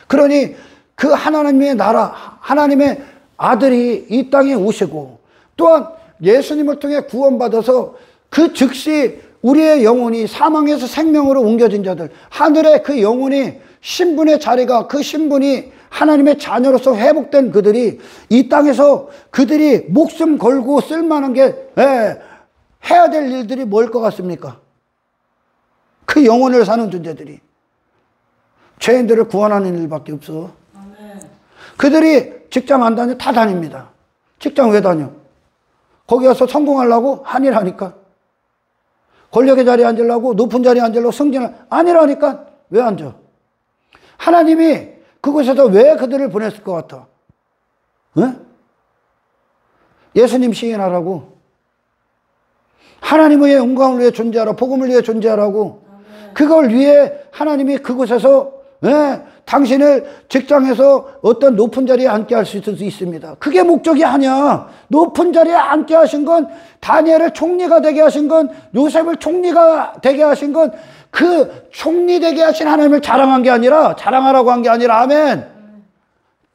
그러니 그 하나님의 나라, 하나님의 아들이 이 땅에 오시고, 또한 예수님을 통해 구원받아서 그 즉시 우리의 영혼이 사망에서 생명으로 옮겨진 자들, 하늘의 그 영혼이 신분의 자리가, 그 신분이 하나님의 자녀로서 회복된 그들이 이 땅에서 그들이 목숨 걸고 쓸만한 게 해야 될 일들이 뭘 것 같습니까? 그 영혼을 사는 존재들이 죄인들을 구원하는 일밖에 없어. 그들이 직장 안 다녀? 다 다닙니다. 직장 왜 다녀? 거기 가서 성공하려고? 아니라니까. 권력의 자리에 앉으려고? 높은 자리에 앉으려고? 승진을? 아니라니까. 왜 앉아? 하나님이 그곳에서 왜 그들을 보냈을 것 같아? 예수님 시인하라고? 하나님의 영광을 위해 존재하라, 복음을 위해 존재하라고? 그걸 위해 하나님이 그곳에서 당신을 직장에서 어떤 높은 자리에 앉게 할 수 있습니다. 그게 목적이 아니야. 높은 자리에 앉게 하신 건, 다니엘을 총리가 되게 하신 건, 요셉을 총리가 되게 하신 건, 그 총리 되게 하신 하나님을 자랑하라고 한 게 아니라, 아멘.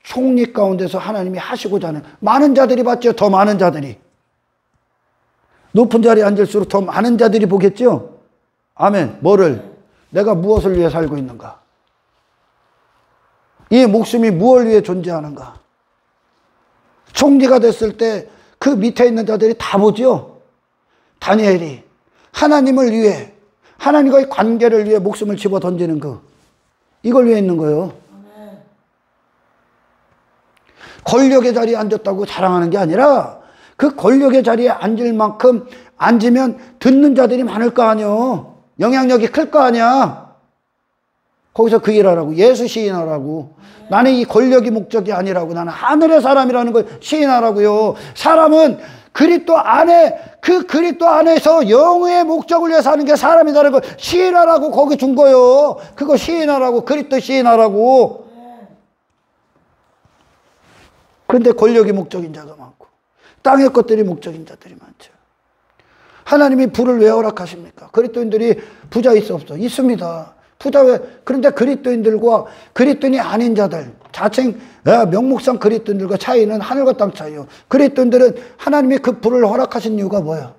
총리 가운데서 하나님이 하시고자 하는 많은 자들이 봤죠. 더 많은 자들이. 높은 자리에 앉을수록 더 많은 자들이 보겠죠. 아멘. 뭐를? 내가 무엇을 위해 살고 있는가? 이 목숨이 무엇을 위해 존재하는가? 총리가 됐을 때 그 밑에 있는 자들이 다 보죠. 다니엘이 하나님을 위해, 하나님과의 관계를 위해 목숨을 집어 던지는 이걸 위해 있는 거예요. 권력의 자리에 앉았다고 자랑하는 게 아니라 그 권력의 자리에 앉을 만큼 앉으면 듣는 자들이 많을 거 아니에요. 영향력이 클 거 아니야. 거기서 그 일하라고. 예수 시인하라고. 나는 이 권력이 목적이 아니라고. 나는 하늘의 사람이라는 걸 시인하라고요. 사람은 그리스도 안에, 그 그리스도 안에서 영의 목적을 위해 사는 게 사람이라는 걸 시인하라고 거기 준 거예요. 그거 시인하라고. 그리스도 시인하라고. 그런데 권력이 목적인 자가 많고 땅의 것들이 목적인 자들이 많죠. 하나님이 부를 왜 허락하십니까? 그리스도인들이 부자 있어 없어? 있습니다. 부자 왜? 그런데 그리스도인들과 그리스도인이 아닌 자들, 자칭 명목상 그리스도인들과 차이는 하늘과 땅 차이요. 그리스도인들은 하나님이 그 부를 허락하신 이유가 뭐예요?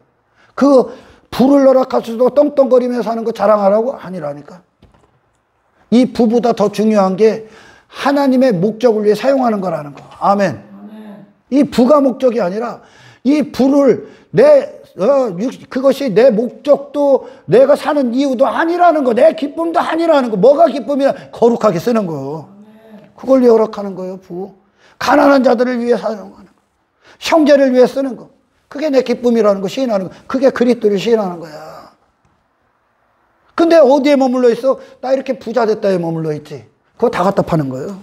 그 부를 허락하셔도 떵떵거리며 사는 거 자랑하라고? 아니라니까. 이 부보다 더 중요한 게 하나님의 목적을 위해 사용하는 거라는 거. 아멘. 이 부가 목적이 아니라 이 부를 그것이 내 목적도 내가 사는 이유도 아니라는 거. 내 기쁨도 아니라는 거. 뭐가 기쁨이야? 거룩하게 쓰는 거. 그걸 위해 허락하는 거예요. 부. 가난한 자들을 위해 사용하는 거. 형제를 위해 쓰는 거. 그게 내 기쁨이라는 거. 시인하는 거. 그게 그리스도를 시인하는 거야. 근데 어디에 머물러 있어? 나 이렇게 부자 됐다에 머물러 있지. 그거 다 갖다 파는 거예요.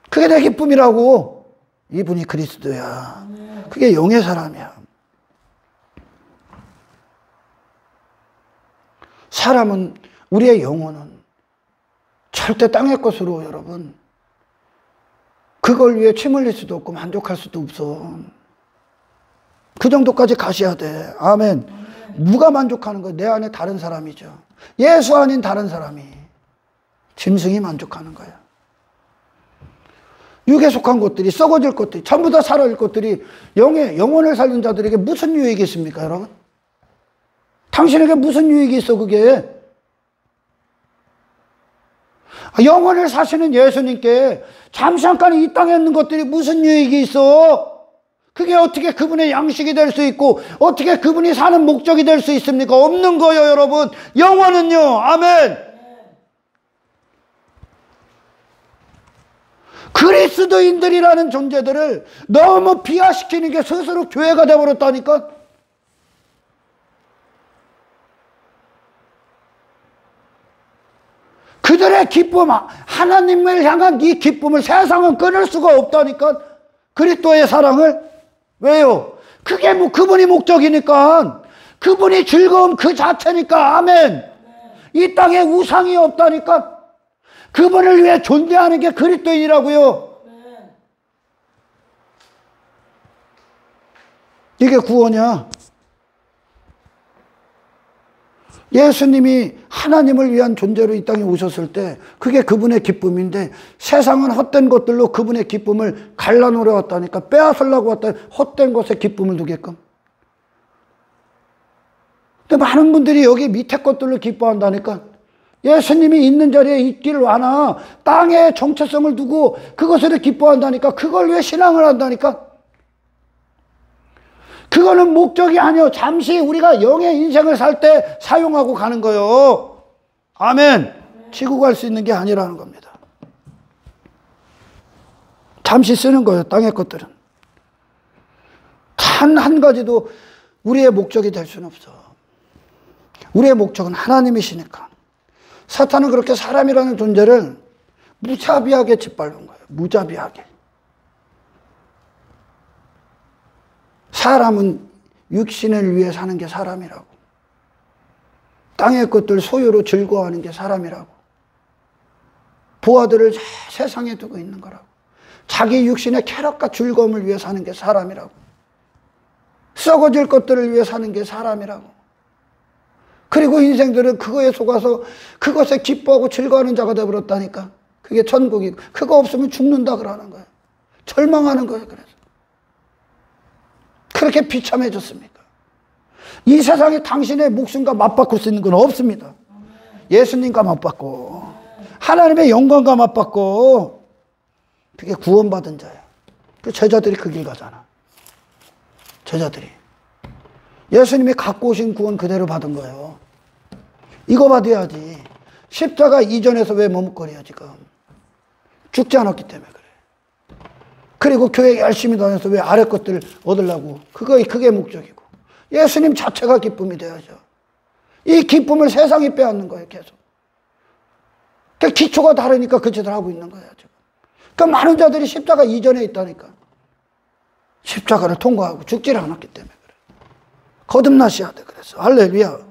그게 내 기쁨이라고. 이분이 그리스도야. 그게 영의 사람이야. 사람은, 우리의 영혼은 절대 땅의 것으로 여러분 그걸 위해 침 흘릴 수도 없고 만족할 수도 없어. 그 정도까지 가셔야 돼. 아멘. 누가 만족하는 거야? 내 안에 다른 사람이죠. 예수 아닌 다른 사람이, 짐승이 만족하는 거야. 육에 속한 것들이, 썩어질 것들이, 전부 다 사라질 것들이 영혼을 살린 자들에게 무슨 유익이 있습니까, 여러분? 당신에게 무슨 유익이 있어, 그게? 영혼을 사시는 예수님께 잠시간 이 땅에 있는 것들이 무슨 유익이 있어? 그게 어떻게 그분의 양식이 될 수 있고, 어떻게 그분이 사는 목적이 될 수 있습니까? 없는 거예요, 여러분. 영혼은요, 아멘. 그리스도인들이라는 존재들을 너무 비하시키는 게 스스로 교회가 되어버렸다니까. 그들의 기쁨, 하나님을 향한 이 기쁨을 세상은 끊을 수가 없다니까. 그리스도의 사랑을. 왜요? 그게 그분이 목적이니까. 그분이 즐거움 그 자체니까. 아멘. 이 땅에 우상이 없다니까. 그분을 위해 존재하는 게 그리스도인이라고요. 이게 구원이야. 예수님이 하나님을 위한 존재로 이 땅에 오셨을 때 그게 그분의 기쁨인데, 세상은 헛된 것들로 그분의 기쁨을 갈라놓으려 왔다니까. 빼앗으려고 왔다. 헛된 것에 기쁨을 두게끔. 근데 많은 분들이 여기 밑에 것들로 기뻐한다니까. 예수님이 있는 자리에 있기를 와나 땅에 정체성을 두고 그것을 기뻐한다니까. 그걸 위해 신앙을 한다니까. 그거는 목적이 아니요. 잠시 우리가 영의 인생을 살 때 사용하고 가는 거요. 아멘. 지고 갈 수 있는 게 아니라는 겁니다. 잠시 쓰는 거예요. 땅의 것들은. 단 한 가지도 우리의 목적이 될 수는 없어. 우리의 목적은 하나님이시니까. 사탄은 그렇게 사람이라는 존재를 무자비하게 짓밟은 거예요. 무자비하게. 사람은 육신을 위해 사는 게 사람이라고. 땅의 것들 소유로 즐거워하는 게 사람이라고. 부하들을 세상에 두고 있는 거라고. 자기 육신의 쾌락과 즐거움을 위해 사는 게 사람이라고. 썩어질 것들을 위해 사는 게 사람이라고. 그리고 인생들은 그거에 속아서 그것에 기뻐하고 즐거워하는 자가 되어버렸다니까. 그게 천국이고, 그거 없으면 죽는다 그러는 거예요. 절망하는 거예요. 그래서 그렇게 비참해졌습니까? 이 세상에 당신의 목숨과 맞바꿀 수 있는 건 없습니다. 예수님과 맞바꿔, 하나님의 영광과 맞바꿔. 그게 구원받은 자야. 그 제자들이 그 길 가잖아. 제자들이 예수님이 갖고 오신 구원 그대로 받은 거예요. 이거 받아야지. 십자가 이전에서 왜 머뭇거려요 지금? 죽지 않았기 때문에 그래. 그리고 교회 열심히 다녀서 왜 아래 것들을 얻으려고? 그게 목적이고. 예수님 자체가 기쁨이 되어야죠. 이 기쁨을 세상이 빼앗는 거예요 계속. 그 기초가 다르니까 그 짓을 하고 있는 거예요 지금. 그러니까 많은 자들이 십자가 이전에 있다니까. 십자가를 통과하고 죽지를 않았기 때문에 그래. 거듭나셔야 돼. 그래서 할렐루야.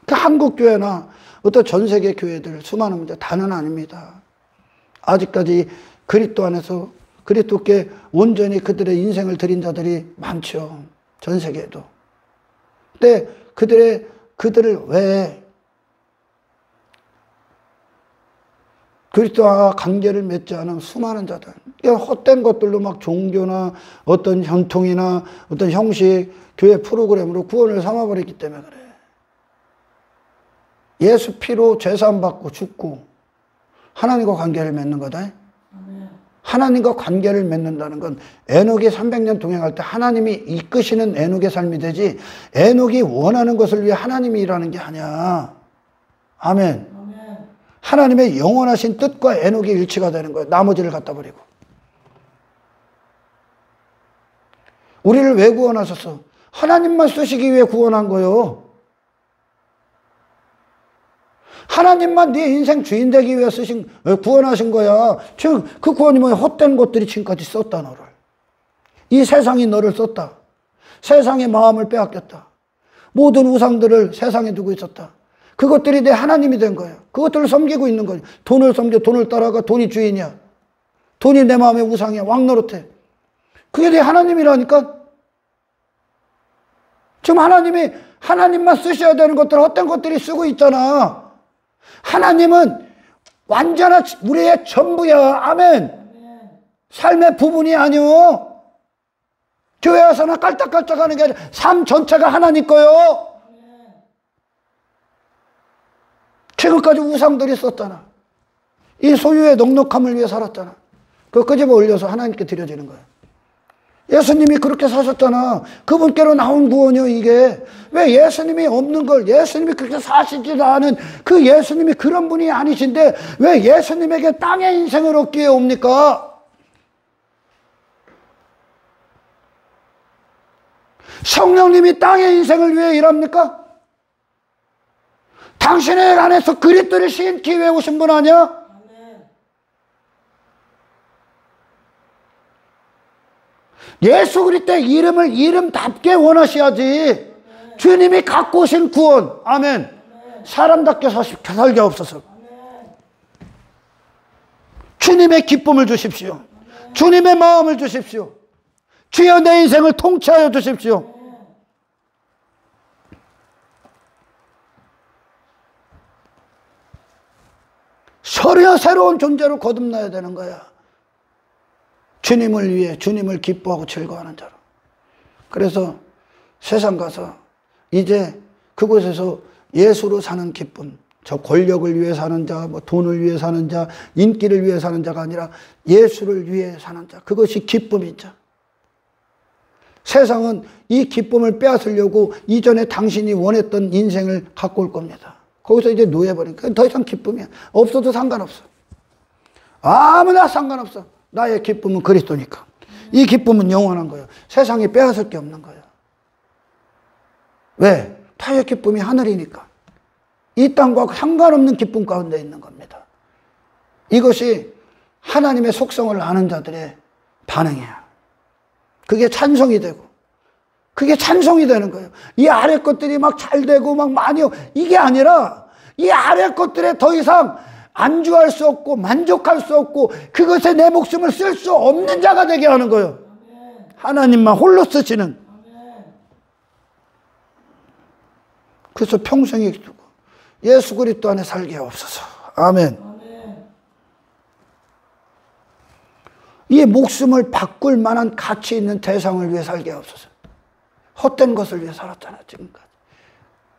그 한국 교회나 어떤 전 세계 교회들 수많은 문제 다는 아닙니다. 아직까지 그리스도 안에서 그리스도께 온전히 그들의 인생을 드린 자들이 많죠. 전 세계에도. 근데 그들을 왜 그리스도와 관계를 맺지 않은 수많은 자들. 헛된 것들로 막 종교나 어떤 전통이나 어떤 형식, 교회 프로그램으로 구원을 삼아버렸기 때문에 그래. 예수 피로 죄사함 받고 죽고 하나님과 관계를 맺는 거다. 하나님과 관계를 맺는다는 건 에녹이 300년 동행할 때 하나님이 이끄시는 에녹의 삶이 되지 에녹이 원하는 것을 위해 하나님이 일하는 게 아니야. 아멘. 하나님의 영원하신 뜻과 에녹이 일치가 되는 거예요. 나머지를 갖다 버리고. 우리를 왜 구원하셨어? 하나님만 쓰시기 위해 구원한 거예요. 하나님만 네 인생 주인 되기 위해 구원하신 거야. 지금 그 구원이 뭐야? 헛된 것들이 지금까지 썼다 너를. 이 세상이 너를 썼다. 세상의 마음을 빼앗겼다. 모든 우상들을 세상에 두고 있었다. 그것들이 내 하나님이 된 거예요. 그것들을 섬기고 있는 거예요. 돈을 섬겨, 돈을 따라가, 돈이 주인이야. 돈이 내 마음의 우상이야. 왕노릇해. 그게 내 하나님이라니까. 지금 하나님만 쓰셔야 되는 것들, 헛된 것들이 쓰고 있잖아. 하나님은 완전한 우리의 전부야. 아멘. 삶의 부분이 아니오. 교회 와서나 깔딱깔딱 하는 게 아니라 삶 전체가 하나님 거요. 지금까지 우상들이 썼잖아. 이 소유의 넉넉함을 위해 살았잖아. 그거 끄집어 올려서 하나님께 드려지는 거야. 예수님이 그렇게 사셨잖아. 그분께로 나온 구원이요 이게. 왜 예수님이 없는 걸, 예수님이 그렇게 사시지도 않은 그 예수님이 그런 분이 아니신데 왜 예수님에게 땅의 인생을 얻기에 옵니까? 성령님이 땅의 인생을 위해 일합니까? 당신의 안에서 그리스도를 심기 위해 오신 분 아니야? 예수 그리스도의 이름을 이름답게 원하셔야지. 주님이 갖고 오신 구원. 아멘. 사람답게 살게 없어서. 주님의 기쁨을 주십시오. 주님의 마음을 주십시오. 주여 내 인생을 통치하여 주십시오. 서려 새로운 존재로 거듭나야 되는 거야. 주님을 위해 주님을 기뻐하고 즐거워하는 자로. 그래서 세상 가서 이제 그곳에서 예수로 사는 기쁨, 저 권력을 위해 사는 자, 뭐 돈을 위해 사는 자, 인기를 위해 사는 자가 아니라 예수를 위해 사는 자, 그것이 기쁨인 자. 세상은 이 기쁨을 빼앗으려고 이전에 당신이 원했던 인생을 갖고 올 겁니다. 거기서 이제 노예버리니까 더 이상 기쁨이야. 없어도 상관없어. 아무나 상관없어. 나의 기쁨은 그리스도니까. 이 기쁨은 영원한 거예요. 세상에 빼앗을 게 없는 거예요. 왜? 타의 기쁨이 하늘이니까. 이 땅과 상관없는 기쁨 가운데 있는 겁니다. 이것이 하나님의 속성을 아는 자들의 반응이야. 그게 찬송이 되고 그게 찬송이 되는 거예요. 이 아래 것들이 막 잘 되고 막 많이 이게 아니라 이 아래 것들에 더 이상 안주할 수 없고 만족할 수 없고 그것에 내 목숨을 쓸 수 없는 자가 되게 하는 거예요. 하나님만 홀로 쓰시는. 그래서 평생에 두고 예수 그리스도 안에 살게 없어서. 아멘. 이 목숨을 바꿀 만한 가치 있는 대상을 위해 살게 없어서. 헛된 것을 위해 살았잖아 지금까지.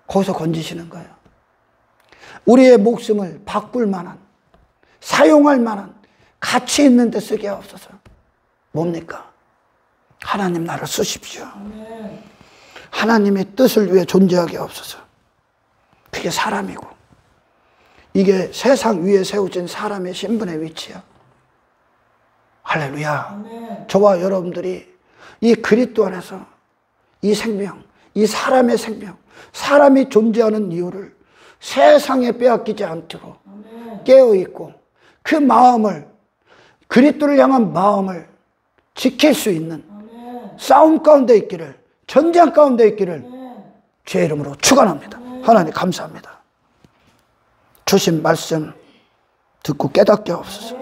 거기서 건지시는 거예요. 우리의 목숨을 바꿀 만한, 사용할 만한 가치 있는 데 쓰게 없어서. 뭡니까? 하나님 나를 쓰십시오. 하나님의 뜻을 위해 존재하게 없어서. 그게 사람이고, 이게 세상 위에 세워진 사람의 신분의 위치야. 할렐루야. 아멘. 저와 여러분들이 이 그리스도 안에서 이 생명, 이 사람의 생명, 사람이 존재하는 이유를 세상에 빼앗기지 않도록 깨어있고, 그 마음을, 그리스도를 향한 마음을 지킬 수 있는 싸움 가운데 있기를, 전쟁 가운데 있기를 주의 이름으로 축원합니다. 하나님 감사합니다. 주신 말씀 듣고 깨닫게 하옵소서.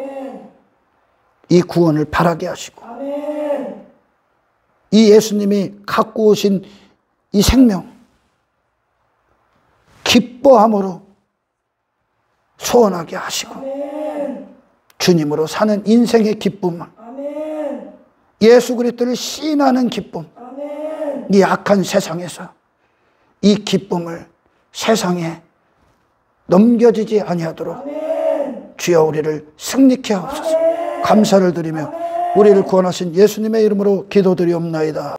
이 구원을 바라게 하시고, 이 예수님이 갖고 오신 이 생명 기뻐함으로 소원하게 하시고, 주님으로 사는 인생의 기쁨, 예수 그리스도를 시인하는 기쁨, 이 악한 세상에서 이 기쁨을 세상에 넘겨지지 아니하도록 주여 우리를 승리케 하옵소서. 감사를 드리며 우리를 구원하신 예수님의 이름으로 기도드리옵나이다.